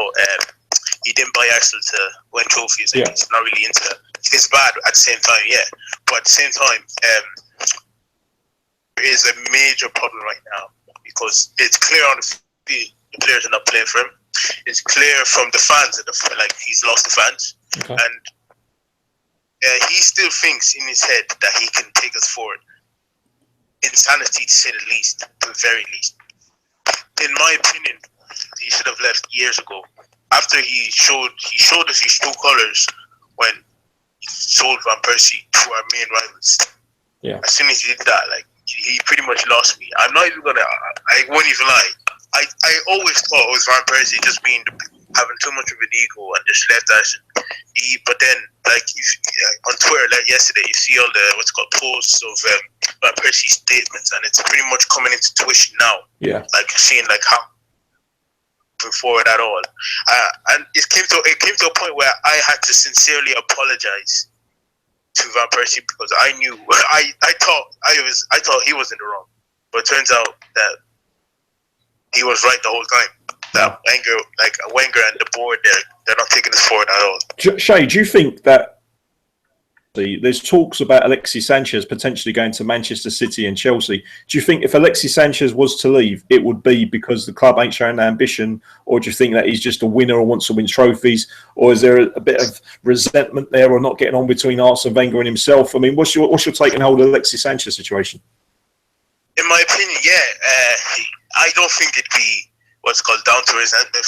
he didn't buy Arsenal to win trophies. Like, he's not really into that. It's bad at the same time, but at the same time, there is a major problem right now because it's clear on the field the players are not playing for him. It's clear from the fans that he's lost the fans, and he still thinks in his head that he can take us forward. Insanity, to say the least, to the very least. In my opinion, he should have left years ago. After he showed us his true colours when he sold Van Persie to our main rivals. Yeah. As soon as he did that, he pretty much lost me. I'm not even gonna. I won't even lie. I always thought it was Van Persie just having too much of an ego and just left Arsenal. But then, on Twitter, yesterday, you see all the posts of Van Persie's statements, and it's pretty much coming into tuition now. Yeah. Seeing how moving forward at all, and it came to a point where I had to sincerely apologize to Van Persie because I knew I thought he was in the wrong, but it turns out that he was right the whole time. That Wenger and the board, they're not taking this forward at all. Shay, do you think that there's talks about Alexis Sanchez potentially going to Manchester City and Chelsea? Do you think if Alexis Sanchez was to leave, it would be because the club ain't showing the ambition, or do you think that he's just a winner or wants to win trophies, or is there a bit of resentment there or not getting on between Arsene Wenger and himself? I mean, what's your take on the whole Alexis Sanchez situation? In my opinion, I don't think it'd be down to resentment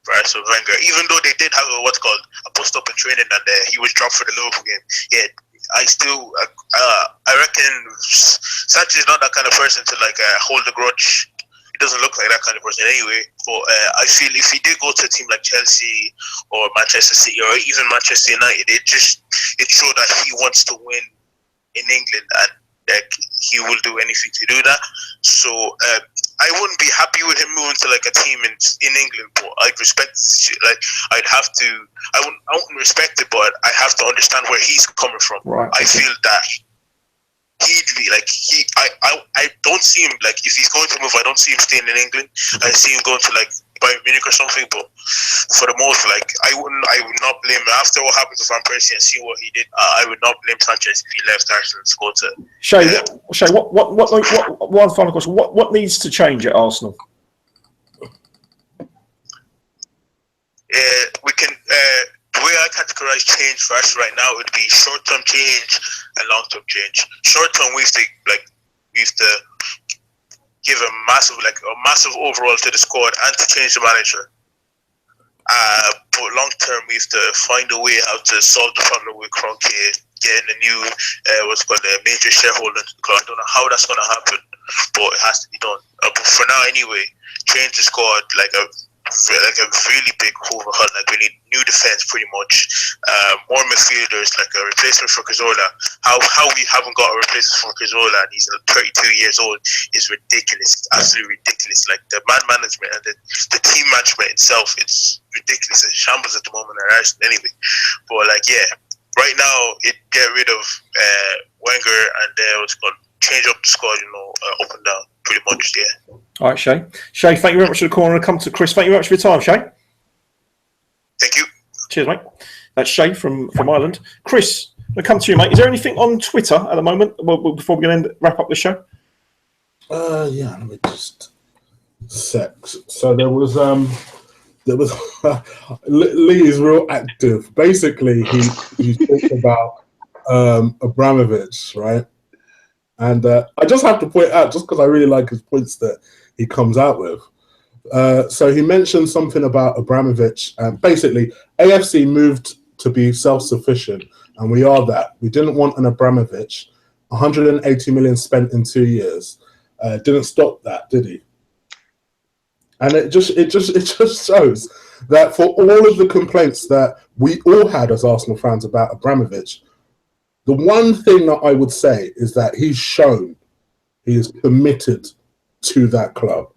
for Arsene Wenger, even though they did have a post-up in training and he was dropped for the Liverpool game. Yeah, I reckon Sanchez is not that kind of person to hold a grudge. He doesn't look like that kind of person anyway. But I feel if he did go to a team like Chelsea or Manchester City or even Manchester United, it showed that he wants to win in England and he will do anything to do that. So I wouldn't be happy with him moving to a team in England, but I'd respect. I wouldn't respect it, but I have to understand where he's coming from. Right. I feel that he'd be I don't see him if he's going to move. I don't see him staying in England. I see him going to Bayern Munich or something. But for the most, I would not blame him. After what happened to Van Persie and seeing what he did, I would not blame Sanchez if he left Arsenal to go to. Shay, what one final question? What needs to change at Arsenal? We can. The way I categorize change for us right now would be short-term change and long-term change. Short-term, we have to give a massive overhaul to the squad and to change the manager. But long-term, we have to find a way how to solve the problem with Kroenke, getting a new a major shareholder into the club. I don't know how that's going to happen, but it has to be done. But for now, anyway, change the squad. like a really big overhaul. Like we need new defense, pretty much. More midfielders, like a replacement for Cazorla. How we haven't got a replacement for Cazorla, and he's 32 years old, is ridiculous. It's absolutely ridiculous. Like the man management and the team management itself, it's ridiculous. It's shambles at the moment at Arsenal anyway. But like, yeah, right now get rid of Wenger and what's called change up the squad. Up and down, pretty much. Yeah. All right, Shay. Shay, thank you very much for the call. And I'll come to Chris. Thank you very much for your time, Shay. Thank you. Cheers, mate. That's Shay from Ireland. Chris, I'll come to you, mate. Is there anything on Twitter at the moment before we're going to wrap up the show? Yeah, let me just sec. So there was Lee is real active. Basically, he talked about Abramovich, right? And I just have to point out, just because I really like his points that he comes out with. So he mentioned something about Abramovich, and basically AFC moved to be self-sufficient, and we are that. We didn't want an Abramovich. 180 million spent in 2 years. Didn't stop that, did he? And it just shows that for all of the complaints that we all had as Arsenal fans about Abramovich, the one thing that I would say is that he's shown he is committed to that club.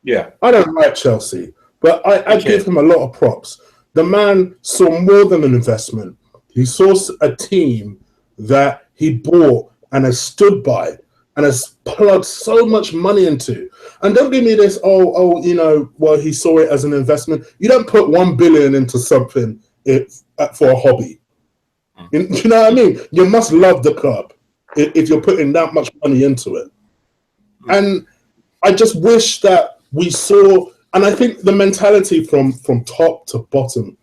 Yeah. I don't like Chelsea, but I give him a lot of props. The man saw more than an investment. He saw a team that he bought and has stood by and has plugged so much money into. And don't give me this, he saw it as an investment. You don't put 1 billion into something for a hobby. You know what I mean? You must love the club if you're putting that much money into it. And I just wish that we saw, and I think the mentality from top to bottom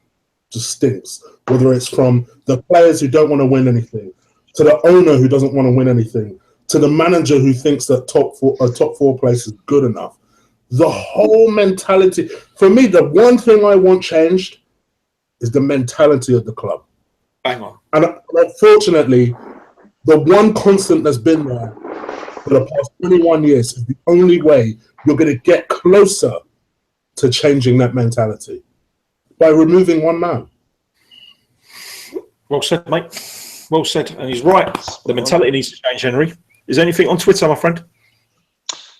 just stinks, whether it's from the players who don't want to win anything, to the owner who doesn't want to win anything, to the manager who thinks that top four place is good enough. The whole mentality, for me, the one thing I want changed is the mentality of the club. Bang on. And unfortunately, the one constant that's been there for the past 21 years is the only way you're going to get closer to changing that mentality, by removing one man. Well said, mate. Well said. And he's right. The mentality needs to change, Henry. Is there anything on Twitter, my friend?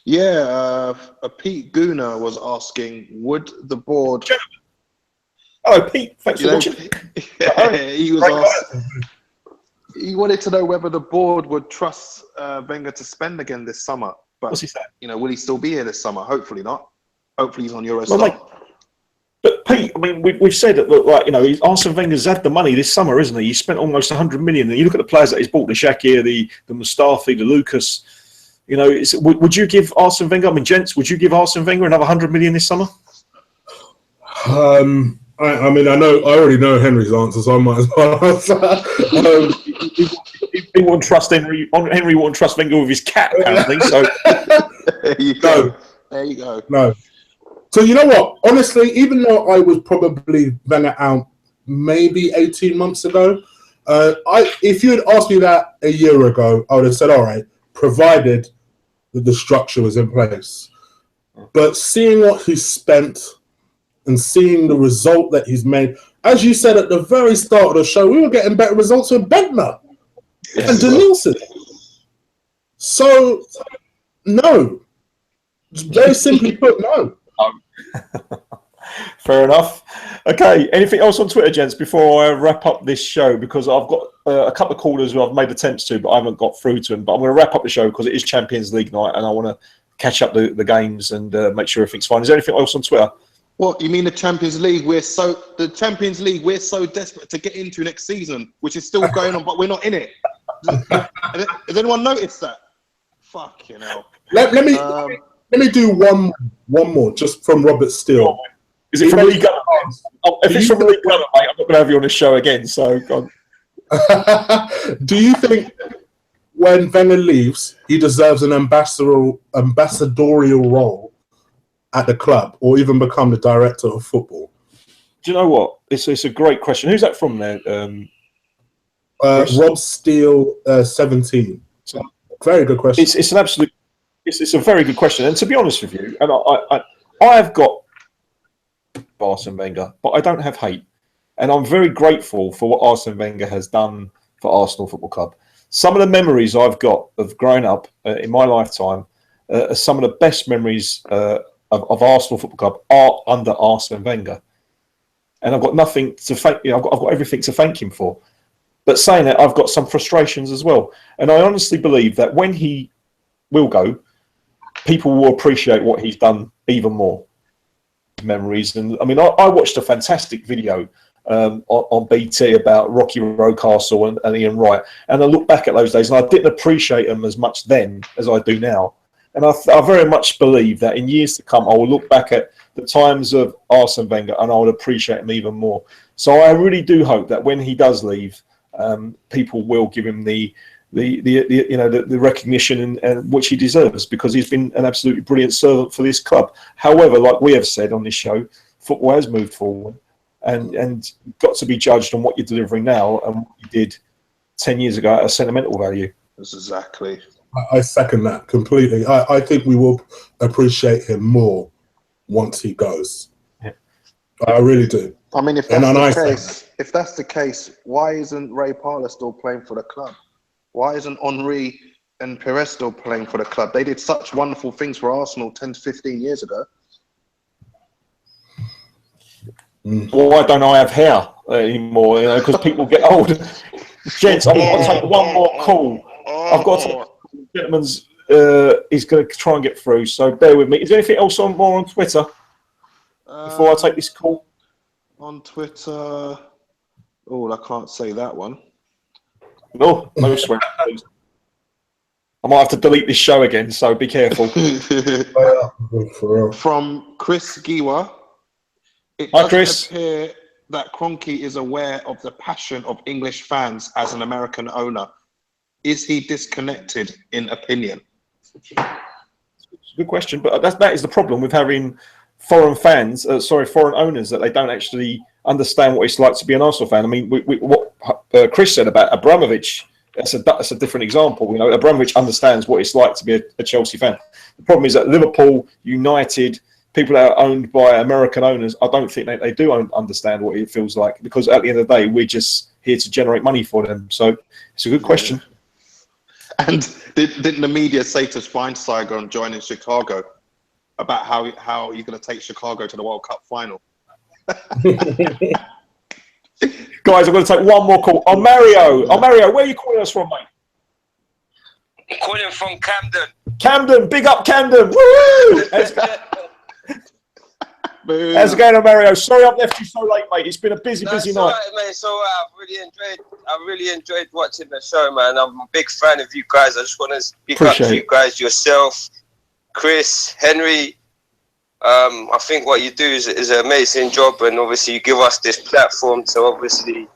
Yeah, Pete Gooner was asking, would the board... Hello, Pete. Thanks for watching. He was asking, he wanted to know whether the board would trust Wenger to spend again this summer. But, what's he saying? Will he still be here this summer? Hopefully not. Hopefully he's on Eurostar. But Pete, I mean, we've said that, Arsene Wenger's had the money this summer, isn't he? He spent almost 100 million. And you look at the players that he's bought, the Shaqiri, the Mustafi, the Lucas. Would you give Arsene Wenger, gents, would you give Arsene Wenger another 100 million this summer? I already know Henry's answer, so I might as well. He won't trust Henry. Henry won't trust Wenger with his cat, apparently. So there you go. There you go. No. So you know what? Honestly, even though I was probably Wenger out maybe 18 months ago, if you had asked me that a year ago, I would have said, all right, provided that the structure was in place. But seeing what he's spent and seeing the result that he's made, as you said at the very start of the show, we were getting better results with Bentner and Denilson. So, no. Very simply put, no. Fair enough. Okay, anything else on Twitter, gents, before I wrap up this show? Because I've got a couple of callers who I've made attempts to, but I haven't got through to them. But I'm going to wrap up the show because it is Champions League night and I want to catch up the games and make sure everything's fine. Is there anything else on Twitter? What, you mean the Champions League? We're so desperate to get into next season, which is still going on, but we're not in it. Has anyone noticed that? Fucking hell. Let me do one more, just from Robert Steele. Is it from Lee Gunner? If it's from Lee Gunner, mate, I'm not going to have you on this show again. So, go on. Do you think when Wenger leaves, he deserves an ambassadorial role at the club, or even become the director of football? Do you know what? It's a great question. Who's that from there? Rob Steele, 17. Very good question. It's an absolute. It's a very good question. And to be honest with you, and I have got Arsene Wenger, but I don't have hate. And I'm very grateful for what Arsene Wenger has done for Arsenal Football Club. Some of the memories I've got of growing up in my lifetime are some of the best memories of Arsenal Football Club are under Arsene Wenger. And I've got nothing to thank, I've got everything to thank him for. But saying that, I've got some frustrations as well. And I honestly believe that when he will go, people will appreciate what he's done even more. Memories. And I mean, I watched a fantastic video on BT about Rocky Rocastle and Ian Wright. And I look back at those days and I didn't appreciate them as much then as I do now. And I very much believe that in years to come, I will look back at the times of Arsene Wenger and I will appreciate him even more. So I really do hope that when he does leave, people will give him the recognition and which he deserves, because he's been an absolutely brilliant servant for this club. However, like we have said on this show, football has moved forward, and you've got to be judged on what you're delivering now and what you did 10 years ago at a sentimental value. That's exactly. I second that completely. I think we will appreciate him more once he goes. Yeah. I really do. I mean, if that's the case, why isn't Ray Parlour still playing for the club? Why isn't Henry and Perez still playing for the club? They did such wonderful things for Arsenal 10 to 15 years ago. Why don't I have hair anymore? You know, because people get old. Gents, I've got to take one more call. I've got to. Gentleman's is going to try and get through, so bear with me. Is there anything else more on Twitter before I take this call? On Twitter, oh, I can't say that one. No swear. I might have to delete this show again, so be careful. From Chris Giwa, it Hi, Chris. appear that Kroenke is aware of the passion of English fans as an American owner. Is he disconnected in opinion? It's a good question, but that is the problem with having foreign fans, foreign owners, that they don't actually understand what it's like to be an Arsenal fan. I mean, what Chris said about Abramovich, that's a different example. You know, Abramovich understands what it's like to be a Chelsea fan. The problem is that Liverpool, United, people that are owned by American owners, I don't think they do understand what it feels like, because at the end of the day, we're just here to generate money for them. So it's a good question. And didn't the media say to Schweinsteiger on joining Chicago about how you're going to take Chicago to the World Cup final? Guys, I'm going to take one more call. Mario, where are you calling us from, mate? I'm calling from Camden. Camden, big up Camden. Woo! How's it going, Mario? Sorry I've left you so late, mate. It's been a busy night. It's all right, mate. It's all right. I really enjoyed watching the show, man. I'm a big fan of you guys. I just want to speak up to you guys, yourself, Chris, Henry. I think what you do is an amazing job, and obviously you give us this platform to obviously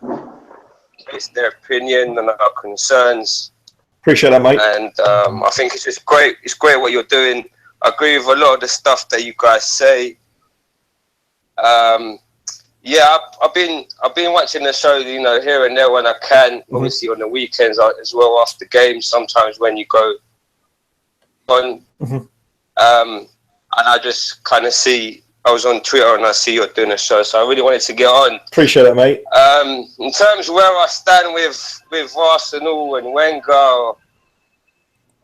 voice their opinion and our concerns. Appreciate that, mate. And I think it's just great. It's great what you're doing. I agree with a lot of the stuff that you guys say. Yeah, I've been watching the show, you know, here and there when I can. Obviously on the weekends as well, after games. Sometimes when you go on, and I just kind of see. I was on Twitter and I see you're doing a show, so I really wanted to get on. Appreciate that, mate. In terms of where I stand with Arsenal and Wenger,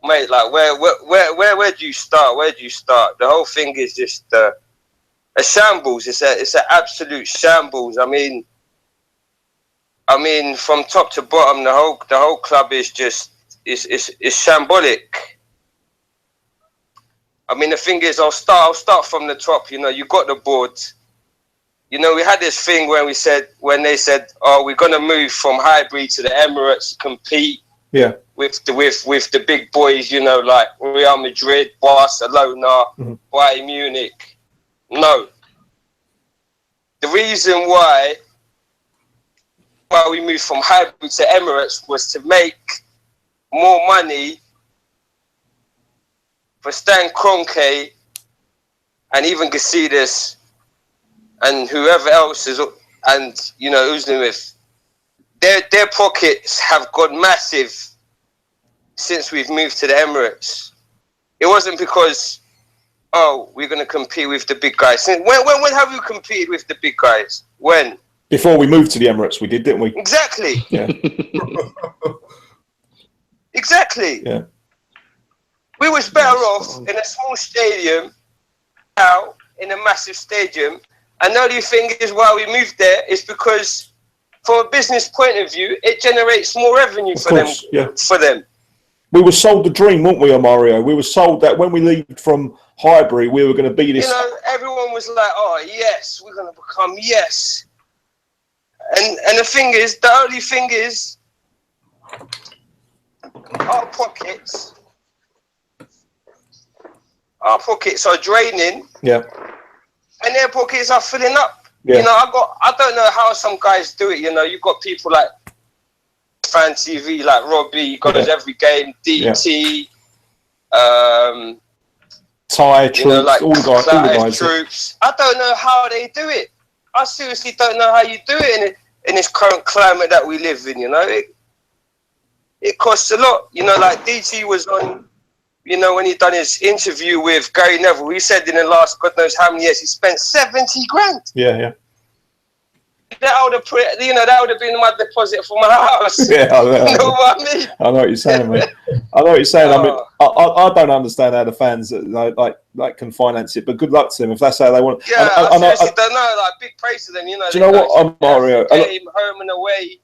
mate, like where do you start? Where do you start? The whole thing is just a shambles. It's an absolute shambles. I mean, from top to bottom, the whole club is just is shambolic. I mean, the thing is, I'll start from the top. You know, you got the board. You know, we had this thing when they said, "Oh, we're gonna move from Highbury to the Emirates to compete." Yeah. With the big boys, you know, like Real Madrid, Barcelona, Bayern Munich. No. The reason why we moved from Highbury to Emirates was to make more money for Stan Kroenke and even Gazidis and whoever else is, and you know who's doing with. Their pockets have gone massive since we've moved to the Emirates. It wasn't because oh, we're going to compete with the big guys. When have you competed with the big guys? When? Before we moved to the Emirates, we did, didn't we? Exactly. Yeah. Exactly. Yeah. We was better off in a small stadium, now in a massive stadium. And the only thing is why we moved there is because, from a business point of view, it generates more revenue for them. Yeah. For them. We were sold the dream, weren't we, Mario? We were sold that when we leave from Highbury, we were going to be this. You know, everyone was like, "Oh yes, we're going to become yes." And the thing is, the only thing is, our pockets are draining. Yeah. And their pockets are filling up. Yeah. You know, I don't know how some guys do it. You know, you've got people like AFTVextra, like Robbie, he goes every game, DT, Ty, Troops, you know, like all the guys. Troops. I don't know how they do it. I seriously don't know how you do it in this current climate that we live in. You know, it costs a lot. You know, like DT was on. You know, when he done his interview with Gary Neville, he said in the last God knows how many years he spent 70 grand. Yeah, yeah. That would have put, you know, that would have been my deposit for my house. Yeah, I know. You know what I mean? I know what you're saying, mate. I know what you're saying. I mean, I don't understand how the fans like can finance it, but good luck to them if that's how they want. Yeah, I don't know. Like, big praise to them. You know. Do you know what, Mario? Game, home and away.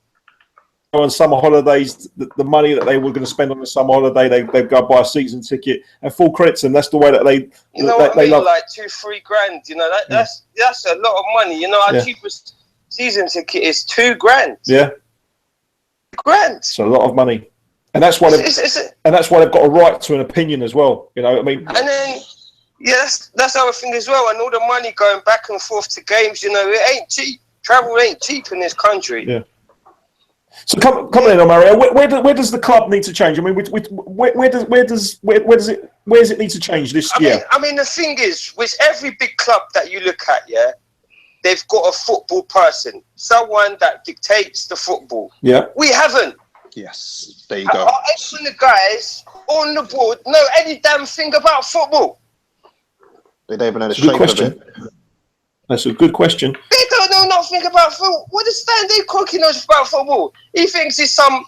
On summer holidays, the money that they were going to spend on the summer holiday, they'd go buy a season ticket, and full credit to them. That's the way that they. You know what I mean? Like 2-3 grand. You know that's a lot of money. You know, our cheapest season ticket is 2 grand. Yeah. Grand. It's a lot of money, and that's why they've got a right to an opinion as well. You know, I mean. And then that's the other thing as well, and all the money going back and forth to games. You know, it ain't cheap. Travel ain't cheap in this country. Yeah. So come in, Mario. Where does the club need to change? I mean, where does it need to change this year? I mean, the thing is, with every big club that you look at, they've got a football person, someone that dictates the football. Yeah. We haven't. Yes, there you go. Even the guys on the board know any damn thing about football. They don't even know the shape of it. That's a good question. They don't know nothing about football. What does Stanley Cookie knows about football? He thinks he's some.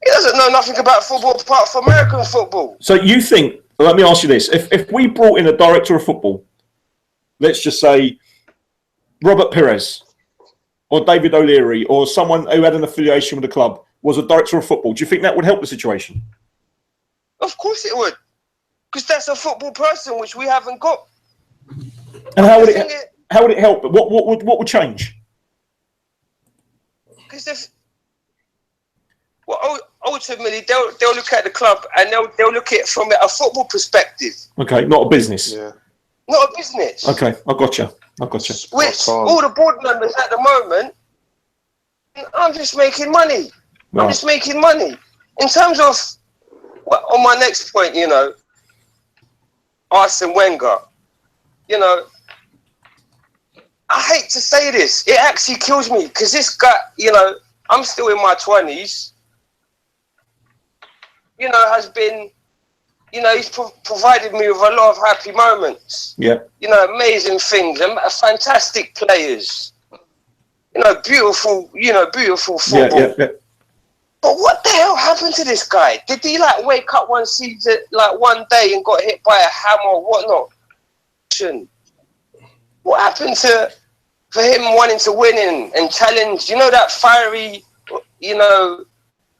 He doesn't know nothing about football apart from American football. So you think? Let me ask you this: if we brought in a director of football, let's just say Robert Perez or David O'Leary or someone who had an affiliation with the club was a director of football, do you think that would help the situation? Of course it would, because that's a football person which we haven't got. And how would it help? What would change? Because ultimately they'll look at the club and they'll look at it from a football perspective. Okay, not a business. Yeah. Not a business. Okay, I gotcha. Which all the board members at the moment, I'm just making money. Right. I'm just making money. In terms of, on my next point, you know, Arsene Wenger, you know, I hate to say this. It actually kills me because this guy, you know, I'm still in my 20s, you know, has been, you know, he's provided me with a lot of happy moments. Yeah. You know, amazing things, fantastic players. You know, beautiful football. Yeah. But what the hell happened to this guy? Did he like wake up one season, like one day and got hit by a hammer or whatnot? What happened for him wanting to win and challenge? You know, that fiery, you know,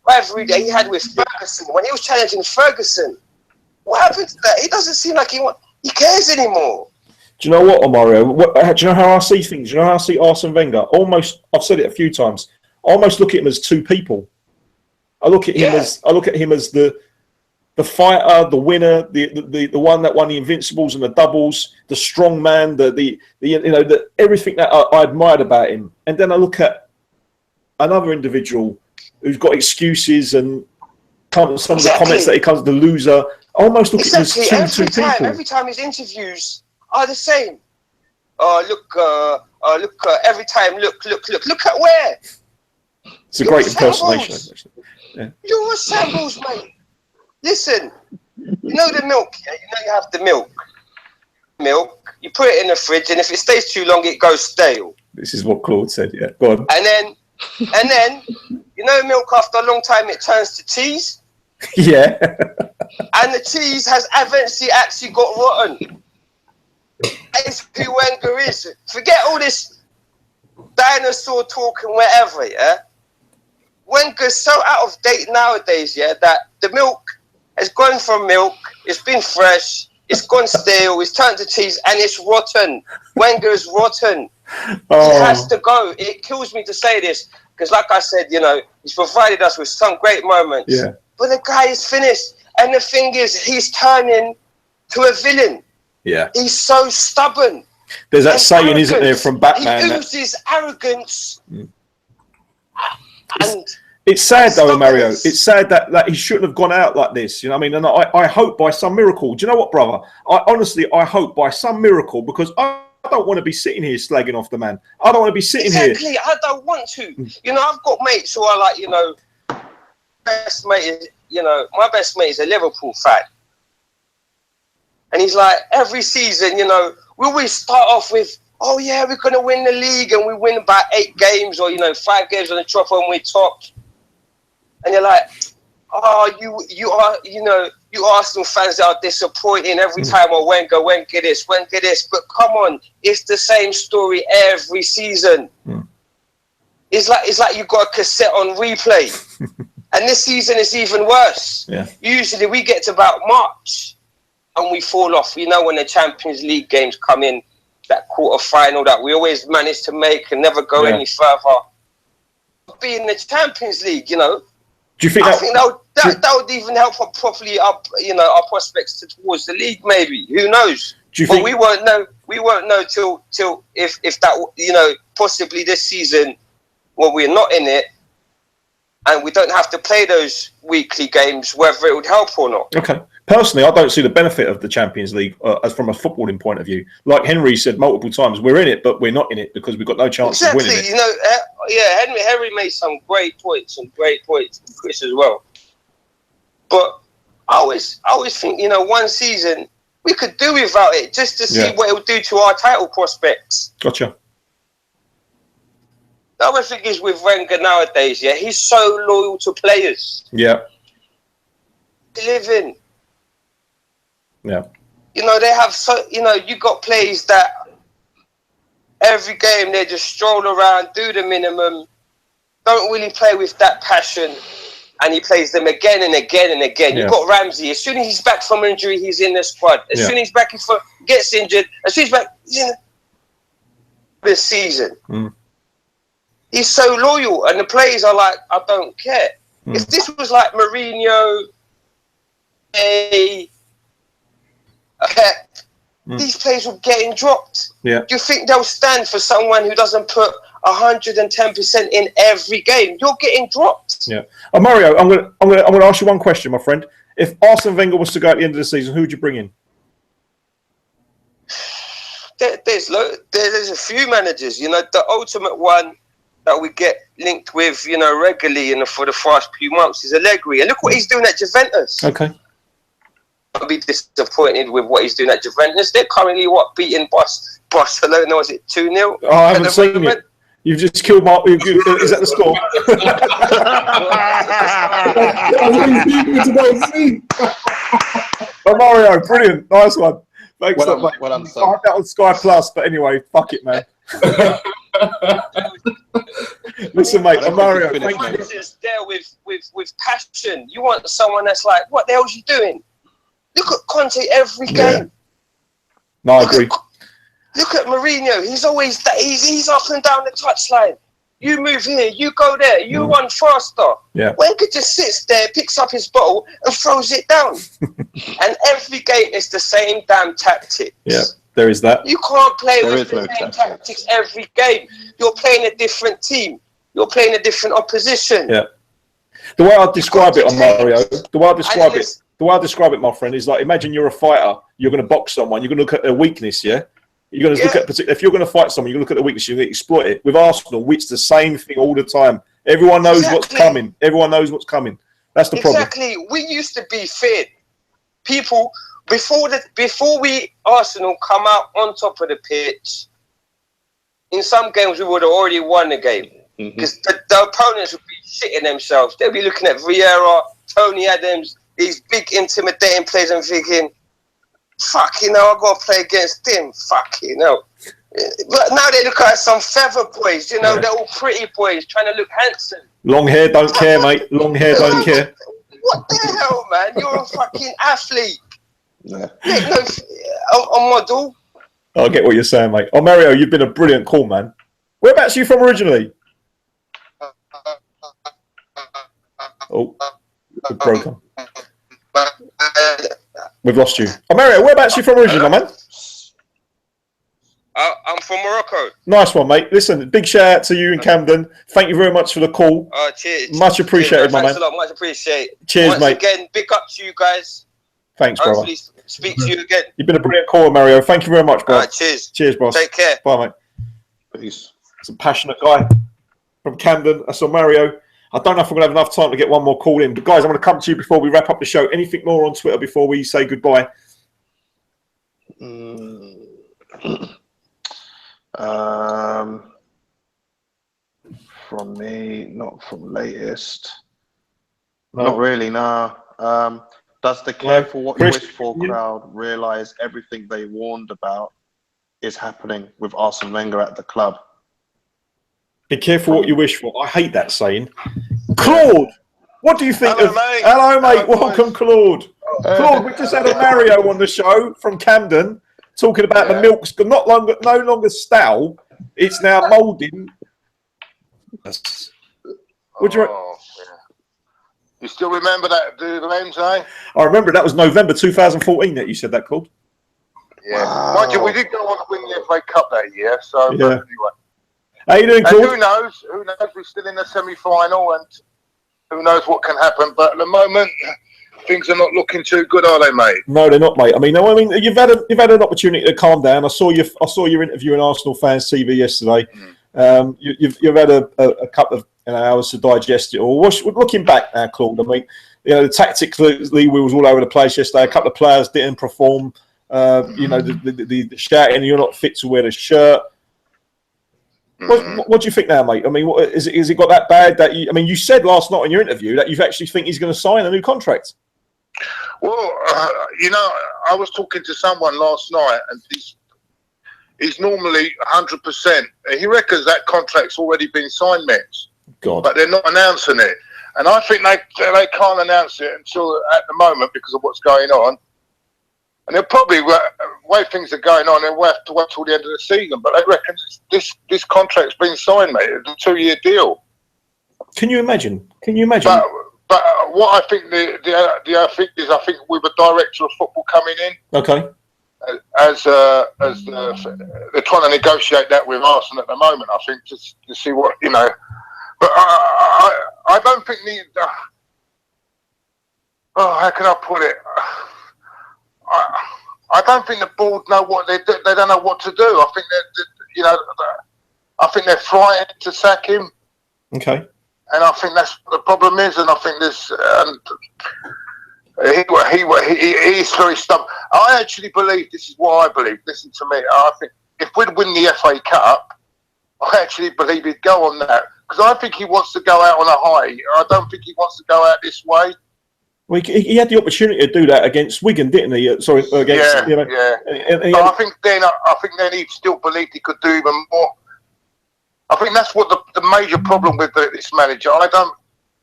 rivalry that he had with Ferguson when he was challenging Ferguson. What happened to that? It doesn't seem like he cares anymore. Do you know what, Mario? Do you know how I see things? Do you know how I see Arsene Wenger? Almost, I've said it a few times. I almost look at him as two people. I look at him as the fighter, the winner, the one that won the Invincibles and the doubles, the strong man, the everything that I admired about him. And then I look at another individual who's got excuses and some of the comments that he comes the loser. I almost look at him as two people. Every time his interviews are the same. Every time, look at where. It's a great impersonation. Yeah. You're a shambles, mate. Listen, You know the milk, yeah? You know you have the milk. You put it in the fridge, and if it stays too long, it goes stale. This is what Claude said, yeah. Go on. And then, you know milk after a long time, it turns to cheese? Yeah. And the cheese has eventually actually got rotten. That is who Wenger is. Forget all this dinosaur talk and whatever, yeah? Wenger's so out of date nowadays, yeah, that the milk has gone from milk, it's been fresh, it's gone stale, it's turned to cheese, and it's rotten. Wenger's rotten. Oh. It has to go. It kills me to say this, because like I said, you know, he's provided us with some great moments. Yeah. But the guy is finished. And the thing is, he's turning to a villain. Yeah. He's so stubborn. There's that saying, isn't there, from Batman? He oozes arrogance. And it's sad, though, Mario. It's sad that he shouldn't have gone out like this. You know what I mean? And I hope by some miracle. Do you know what, brother? I hope by some miracle, because I don't want to be sitting here slagging off the man. I don't want to be sitting here. Exactly. I don't want to. You know, I've got mates who are like, you know, best mate is, you know, my best mate is a Liverpool fan. And he's like, every season, you know, we always start off with, oh yeah, we're going to win the league, and we win about 8 games or, you know, 5 games on the trot and we top. And you're like, oh, you are, you know, you Arsenal fans are disappointing every time. Oh, Wenger this. But come on, it's the same story every season. It's like you've got a cassette on replay. And this season is even worse. Yeah. Usually we get to about March and we fall off. You know, when the Champions League games come in, that quarter-final that we always manage to make and never go any further. Be in the Champions League, you know. Do you think that would even help us properly up, you know, our prospects towards the league? Maybe, who knows? Do you think we won't know? We won't know till if that, you know, possibly this season when we're not in it, and we don't have to play those weekly games, whether it would help or not. Okay. Personally, I don't see the benefit of the Champions League as from a footballing point of view. Like Henry said multiple times, we're in it, but we're not in it because we've got no chance of winning it. You know, Henry made some great points, and Chris as well. But I always think, you know, one season we could do without it just to see what it would do to our title prospects. Gotcha. The other thing is with Wenger nowadays, yeah, he's so loyal to players. Yeah. Living. Yeah. You know, they have you know, you got players that every game they just stroll around, do the minimum, don't really play with that passion, and he plays them again and again and again. You've got Ramsey. As soon as he's back from injury, he's in the squad. As soon as he's back, he gets injured. As soon as he's back, he's in this season. He's so loyal, and the players are like, I don't care. If this was like Mourinho, these players were getting dropped. Yeah. Do you think they'll stand for someone who doesn't put 110% in every game? You're getting dropped. Yeah. Mario, I'm gonna ask you one question, my friend. If Arsene Wenger was to go at the end of the season, who would you bring in? There's a few managers. You know, the ultimate one that we get linked with, you know, regularly for the first few months is Allegri. And look what he's doing at Juventus. Okay. I'll be disappointed with what he's doing at Juventus. They're currently Beating Barcelona? Was it 2-0? Oh, I haven't seen it. You've just killed Mark. Is that the score? Oh, Mario, brilliant, nice one. Thanks, mate. Well done, I had that on Sky Plus, but anyway, fuck it, man. Listen, mate, Mario, thank you. Just there with passion. You want someone that's like, what the hell's you doing? Look at Conte every game. No, I agree. Look at Mourinho. He's always he's up and down the touchline. You move here, you go there, you run faster. Yeah. Wenger just sits there, picks up his bottle and throws it down. And every game is the same damn tactics. Yeah, there is that. You can't play with the same tactics every game. You're playing a different team. You're playing a different opposition. Yeah. The way I describe it on Mario, the way I describe it, my friend, is like, imagine you're a fighter, you're going to box someone, you're going to look at their weakness, yeah? You're going to look at, if you're going to fight someone, you're going to look at the weakness, you're going to exploit it. With Arsenal, it's the same thing all the time. Everyone knows what's coming. Everyone knows what's coming. That's the problem. Exactly. We used to be feared. people before we Arsenal come out on top of the pitch. In some games, we would have already won the game because the opponents would be shitting themselves. They'll be looking at Vieira, Tony Adams, these big intimidating players, and thinking, "Fucking hell, I got to play against him." Fucking hell. But now they look like some feather boys. You know, they're all pretty boys trying to look handsome. Long hair don't care, mate. Long hair don't care. What the hell, man? You're a fucking athlete. Yeah. A model. I get what you're saying, mate. Oh, Mario, you've been a brilliant call, man. Whereabouts are you from originally? Oh, we've broken. We've lost you. Oh, Mario, whereabouts are you from originally, man? I'm from Morocco. Nice one, mate. Listen, big shout out to you in Camden. Thank you very much for the call. Cheers. Much appreciated, my man. Thanks a lot. Much appreciated. Cheers, Once mate. Again, big up to you guys. Thanks, brother. Hopefully speak to you again. You've been a brilliant caller, Mario. Thank you very much, bro. Cheers. Cheers, boss. Take care. Bye, mate. Peace. It's a passionate guy from Camden. I saw Mario. I don't know if we're going to have enough time to get one more call in. But, guys, I'm going to come to you before we wrap up the show. Anything more on Twitter before we say goodbye? From me, not from latest. No. Not really, no. Does the careful what you wish for crowd realise everything they warned about is happening with Arsene Wenger at the club? Be careful what you wish for. I hate that saying. Claude, what do you think Hello, of... mate. Hello, mate. Hello, welcome, Claude. Claude, we just had a Mario on the show from Camden talking about the milk's no longer stout. It's now moulding. Would you... You still remember that, the Memz, eh? I remember that was November 2014 that you said that, Claude. Yeah. Mind you, we did go on to win the FA Cup that year, so Yeah. anyway. How you doing, And Claude? who knows? Who knows? We're still in the semi-final, and who knows what can happen. But at the moment, things are not looking too good, are they, mate? No, they're not, mate. I mean, you've had an opportunity to calm down. I saw your interview in ArsenalFanTV yesterday. You've had a couple of hours to digest it all. Looking back now, Claude, I mean, tactically we was all over the place yesterday. A couple of players didn't perform. The shouting, "You're not fit to wear the shirt." What do you think now, mate? I mean, is it got that bad that you? I mean, you said last night in your interview that you actually think he's going to sign a new contract. Well, I was talking to someone last night, and he's normally 100%. He reckons that contract's already been signed, Memz. God. But they're not announcing it. And I think they can't announce it until at the moment because of what's going on. And they'll probably, the way things are going on, they'll have to wait till the end of the season. But they reckon this contract's been signed, mate. It's a 2-year deal. Can you imagine? But what I think I think with a director of football coming in. Okay. As they're trying to negotiate that with Arsenal at the moment, I think, to see what, But I don't think how can I put it? I don't think the board know what they do. They don't know what to do. I think I think they're frightened to sack him. Okay. And I think that's what the problem is. And I think there's. He's very stubborn. I actually believe, this is what I believe, listen to me, I think if we'd win the FA Cup, I actually believe he'd go on that. Because I think he wants to go out on a high. I don't think he wants to go out this way. Well, he had the opportunity to do that against Wigan, didn't he? Sorry, against... I think then he still believed he could do even more. I think that's what the major problem with this manager.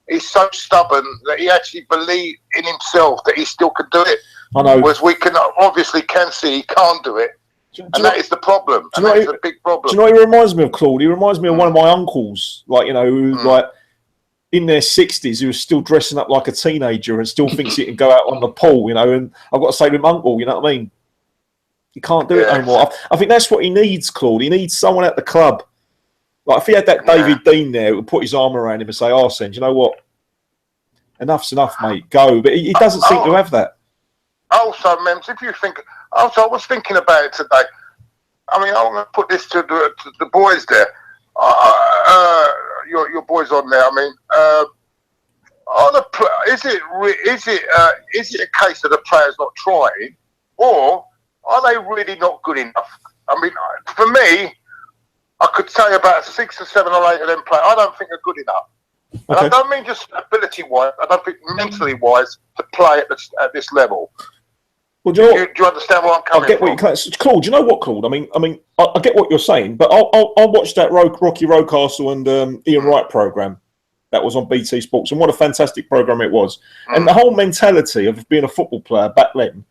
He's so stubborn that he actually believes in himself that he still can do it. I know. Whereas we obviously can see he can't do it. And that is the problem. And that is a big problem. Do you know what he reminds me of, Claude? He reminds me of one of my uncles, like in their 60s, who was still dressing up like a teenager and still thinks he can go out on the pool, and I've got to say to him, uncle, you know what I mean? He can't do it no more. I think that's what he needs, Claude. He needs someone at the club. Like, if he had that David Dean there who would put his arm around him and say, Arsene, do you know what? Enough's enough, mate. Go. But he doesn't seem to have that. Also, Memz, if you think... Also, I was thinking about it today. I mean, I'm going to put this to the boys there. Your boys on there. I mean, is it a case of the players not trying, or are they really not good enough? I mean, for me, I could say about 6 or 7 or 8 of them players I don't think are good enough. And I don't mean just ability-wise. I don't think mentally-wise to play at this level. Well, do you understand where I'm coming from? I get what it's Claude. Do you know what, Claude? I mean, I get what you're saying, but I watched that Rocky Rocastle and Ian Wright program that was on BT Sports, and what a fantastic program it was. And the whole mentality of being a football player back then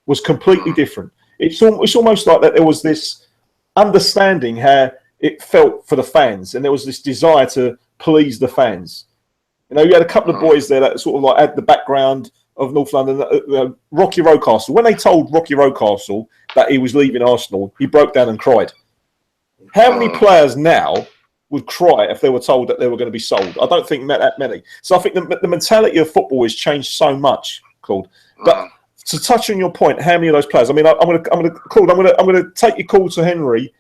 was completely different. It's almost like that there was this understanding how it felt for the fans, and there was this desire to please the fans. You know, you had a couple of boys there that sort of like had the background of North London, Rocky Rocastle. When they told Rocky Rocastle that he was leaving Arsenal, he broke down and cried. How many players now would cry if they were told that they were going to be sold? I don't think that many. So I think the mentality of football has changed so much, Claude. But to touch on your point, how many of those players? I mean, I'm going to take your call to Henry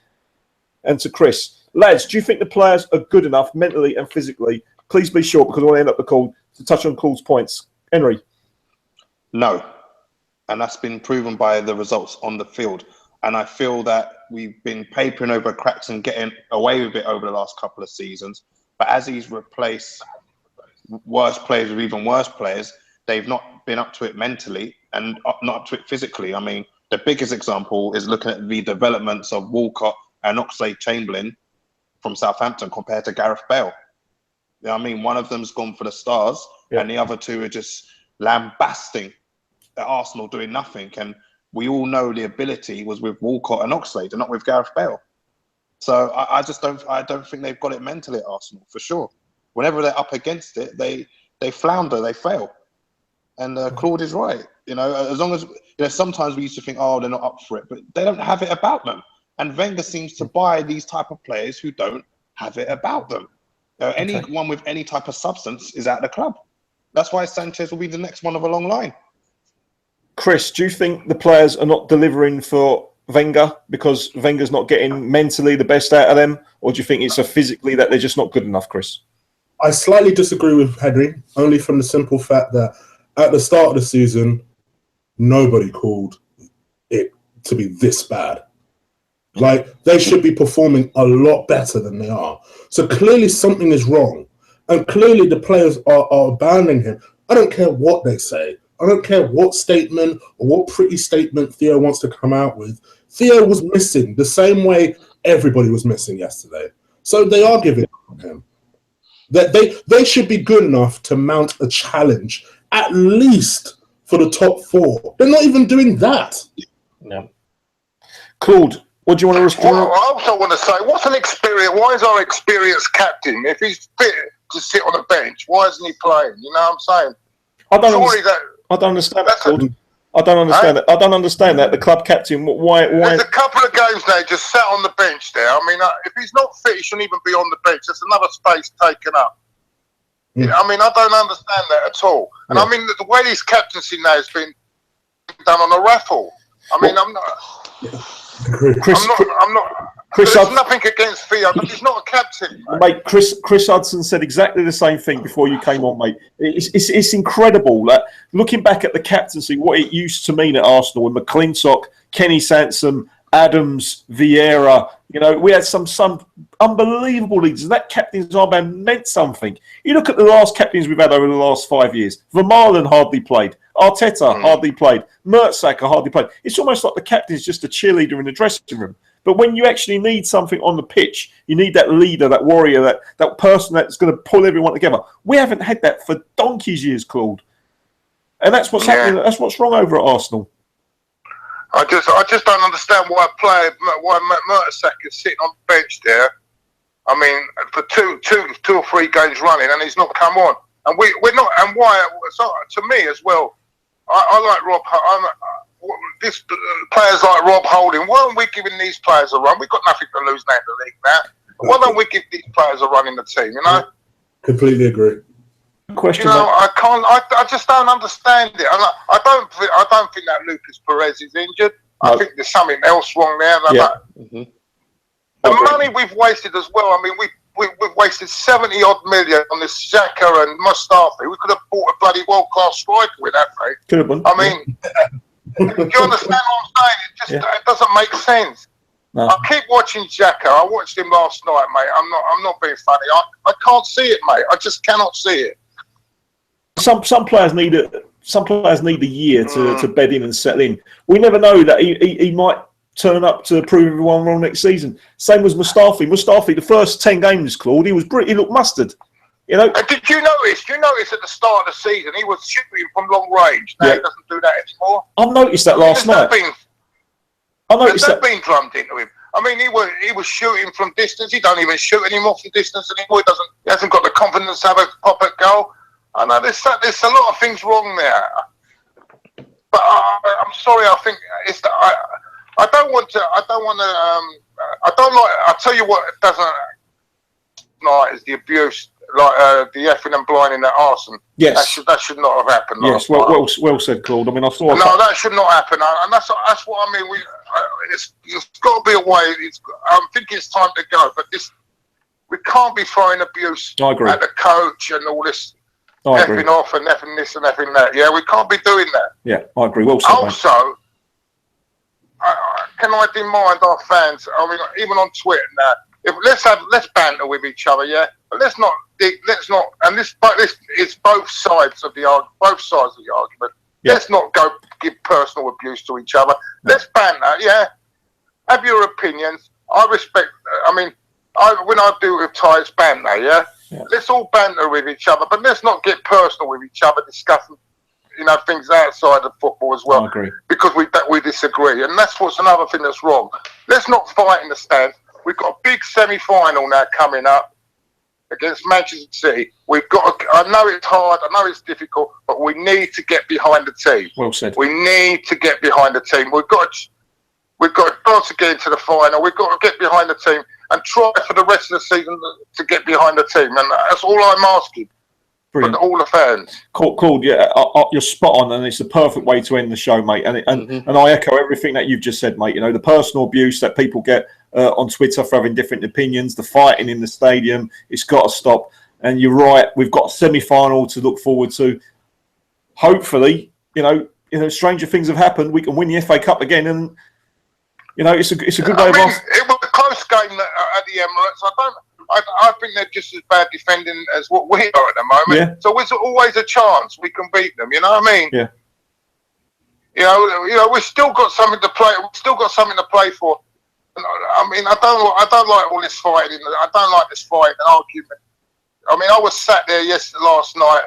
and to Chris. Lads, do you think the players are good enough mentally and physically? Please be short because I want to end up the call to touch on Claude's points. Henry. No. And that's been proven by the results on the field. And I feel that we've been papering over cracks and getting away with it over the last couple of seasons. But as he's replaced worse players with even worse players, they've not been up to it mentally and not up to it physically. I mean, the biggest example is looking at the developments of Walcott and Oxlade-Chamberlain from Southampton compared to Gareth Bale. You know what I mean? One of them's gone for the stars and the other two are just lambasting at Arsenal doing nothing. And we all know the ability was with Walcott and Oxlade and not with Gareth Bale. So I don't think they've got it mentally at Arsenal, for sure. Whenever they're up against it, they flounder, they fail. And Claude is right. You know, as long as, you know, sometimes we used to think, oh, they're not up for it, but they don't have it about them. And Wenger seems to buy these type of players who don't have it about them. Anyone with any type of substance is at the club. That's why Sanchez will be the next one of a long line. Chris, do you think the players are not delivering for Wenger because Wenger's not getting mentally the best out of them? Or do you think it's physically that they're just not good enough, Chris? I slightly disagree with Henry, only from the simple fact that at the start of the season, nobody called it to be this bad. Like, they should be performing a lot better than they are. So clearly something is wrong. And clearly the players are abandoning him. I don't care what they say. I don't care what statement or what pretty statement Theo wants to come out with. Theo was missing the same way everybody was missing yesterday. So they are giving up on him. They should be good enough to mount a challenge, at least for the top 4. They're not even doing that. No. Claude, what do you want to respond? Well, I also want to say, what's an experience? Why is our experienced captain, if he's fit to sit on the bench, why isn't he playing? You know what I'm saying? I don't understand that, Claude. I don't understand that. I don't understand that. The club captain, why? There's a couple of games now, just sat on the bench there. I mean, if he's not fit, he shouldn't even be on the bench. There's another space taken up. You know, I mean, I don't understand that at all. And I mean, the way this captaincy now has been done on a raffle. I mean, I'm not. There's nothing against Theo, but he's not a captain, mate. Chris Hudson said exactly the same thing before you came on, mate. It's incredible. Like, looking back at the captaincy, what it used to mean at Arsenal with McClintock, Kenny Sansom, Adams, Vieira. You know, we had some unbelievable leaders, and that captain's armband meant something. You look at the last captains we've had over the last 5 years. Vermaelen hardly played. Arteta hardly played. Mertesacker hardly played. It's almost like the captain's just a cheerleader in the dressing room. But when you actually need something on the pitch, you need that leader, that warrior, that person that's going to pull everyone together. We haven't had that for donkey's years, Claude. And that's what's happening. That's what's wrong over at Arsenal. I just don't understand why Mertesacker's sitting on the bench there. I mean, for two or three games running, and he's not come on. And we're not. And why? So, to me as well, I like Rob. This players like Rob Holding. Why aren't we giving these players a run? We've got nothing to lose now in the league now. Why don't we give these players a run in the team? You know. Completely agree. Question. You know, I can't. I just don't understand it. And I don't think that Lucas Perez is injured. I think there's something else wrong there. The money we've wasted as well. I mean, we we wasted 70 odd million on this Xhaka and Mustafi. We could have bought a bloody world class striker with that, mate. Could have been. I mean, do you understand what I'm saying? It doesn't make sense. No. I keep watching Xhaka. I watched him last night, mate. I'm not being funny. I can't see it, mate. I just cannot see it. Some players need a year to bed in and settle in. We never know that he might turn up to prove everyone wrong next season. Same as Mustafi. Mustafi, the first 10 games, Claude, he looked mustard. You know. Did you notice? At the start of the season he was shooting from long range. Now he doesn't do that anymore. I've noticed that last night. Has that been drummed into him? I mean, he was shooting from distance. He don't even shoot anymore from distance anymore. He hasn't got the confidence to have a pop at goal. I know there's a lot of things wrong there. But I'm sorry. I think it's I don't want to. I don't like. I'll tell you what doesn't like is the abuse, like the effing and blinding at Arsenal. Yes, that should not have happened. Yes, well said, Claude. I mean, I saw. No, that should not happen, and that's what I mean. It's got to be a way. I think it's time to go. But we can't be throwing abuse at the coach and all this. Effing off and effing this and effing that. Yeah, we can't be doing that. Yeah, I agree. Well said, also, can I demand our fans? I mean, even on Twitter now, let's banter with each other. Yeah, but let's not. And this is both sides of the argument. Yeah. Let's not go give personal abuse to each other. No. Let's banter. Yeah, have your opinions. I respect. I mean, when I do with Ty's banter. Yeah. Let's all banter with each other, but let's not get personal with each other, discussing, things outside of football as well. I agree. Because we disagree, and that's what's another thing that's wrong. Let's not fight in the stands. We've got a big semi-final now coming up against Manchester City. We've got. I know it's hard. I know it's difficult, but we need to get behind the team. Well said. We need to get behind the team. We've got a chance to get into the final. We've got to get behind the team and try for the rest of the season to get behind the team. And that's all I'm asking. Brilliant. For all the fans. Cool. Yeah, you're spot on, and it's the perfect way to end the show, mate. And I echo everything that you've just said, mate. The personal abuse that people get on Twitter for having different opinions, the fighting in the stadium, it's got to stop. And you're right, we've got a semi-final to look forward to. Hopefully, stranger things have happened. We can win the FA Cup again, and it's a good way of. It was a close game at the Emirates. I think they're just as bad defending as what we are at the moment. Yeah. So there's always a chance we can beat them. You know what I mean? Yeah. We've still got something to play. We've still got something to play for. I mean, I don't like all this fighting. I don't like this fight and argument. I mean, I was sat there last night.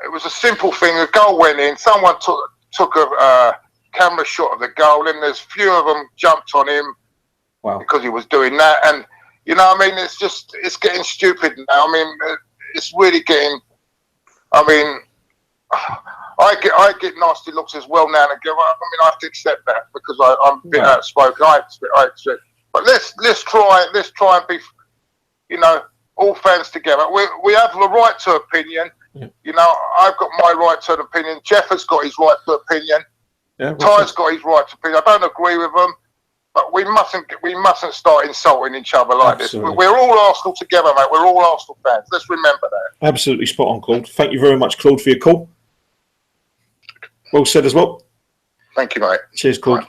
It was a simple thing. The goal went in. Someone took a camera shot of the goal, and there's a few of them jumped on him because he was doing that. And it's getting stupid now. I mean, it's really getting. I mean, I get nasty looks as well now and again. I mean, I have to accept that because I'm a bit outspoken. I accept. But let's try and be, all fans together. We have the right to opinion. Yeah. I've got my right to an opinion. Jeff has got his right to opinion. Yeah, Ty's got his right to opinion. I don't agree with them, but we mustn't start insulting each other like this. We're all Arsenal together, mate. We're all Arsenal fans. Let's remember that. Absolutely spot on, Claude. Thank you very much, Claude, for your call. Well said as well. Thank you, mate. Cheers, Claude. Right.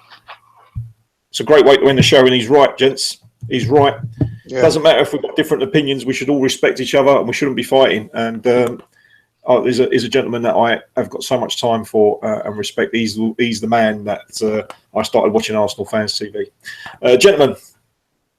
It's a great way to end the show, and he's right, gents. He's right. Yeah. Doesn't matter if we've got different opinions. We should all respect each other, and we shouldn't be fighting. And there's a gentleman that I have got so much time for and respect. He's the man that I started watching ArsenalFanTV. Gentlemen,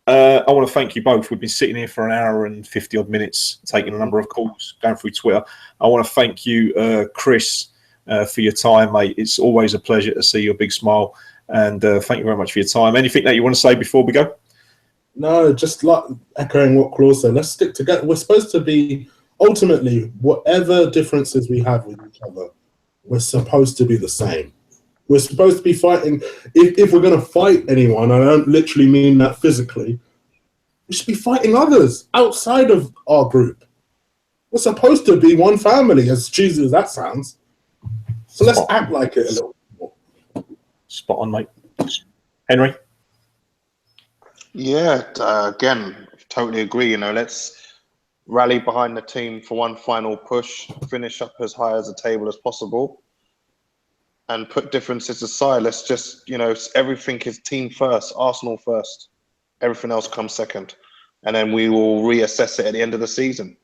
I want to thank you both. We've been sitting here for an hour and 50 odd minutes, taking a number of calls, going through Twitter. I want to thank you, Chris, for your time, mate. It's always a pleasure to see your big smile. And thank you very much for your time. Anything that you want to say before we go? No, just like echoing what Claude said. Let's stick together. We're supposed to be, ultimately, whatever differences we have with each other, we're supposed to be the same. We're supposed to be fighting. If we're going to fight anyone, I don't literally mean that physically, we should be fighting others outside of our group. We're supposed to be one family, as cheesy as that sounds. So let's act like it a little more. Spot on, mate. Henry? Yeah, again, totally agree. You know, let's rally behind the team for one final push, finish up as high as the table as possible, and put differences aside. Let's just, you know, everything is team first, Arsenal first. Everything else comes second. And then we will reassess it at the end of the season.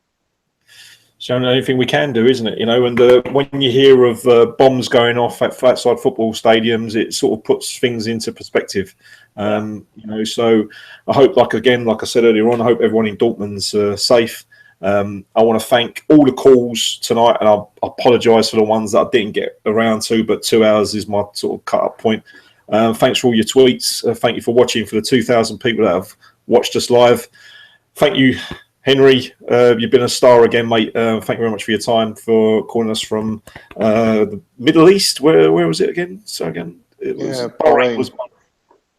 So the only thing we can do, isn't it? You know, and when you hear of bombs going off at outside football stadiums, it sort of puts things into perspective. You know, so I hope, like I said earlier on, I hope everyone in Dortmund's safe. I want to thank all the calls tonight, and I apologise for the ones that I didn't get around to, but 2 hours is my sort of cut-up point. Thanks for all your tweets. Thank you for watching, for the 2,000 people that have watched us live. Thank you, Henry. You've been a star again, mate. Thank you very much for your time, for calling us from the Middle East. Where was it again? So again, it was Bahrain.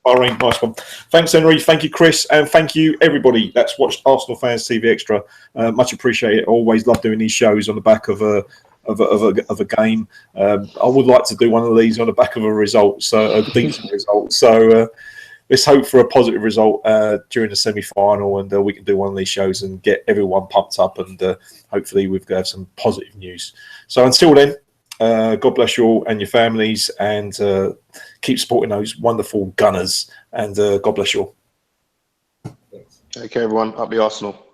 Bahrain, nice one. Thanks, Henry. Thank you, Chris, and thank you everybody that's watched Arsenal Fans TV Extra. Much appreciated. Always love doing these shows on the back of a game. I would like to do one of these on the back of a decent result. So let's hope for a positive result during the semi-final, and we can do one of these shows and get everyone pumped up, and hopefully we've got some positive news. So until then, God bless you all and your families, and keep supporting those wonderful Gunners, and God bless you all. Take care, everyone. Up the Arsenal.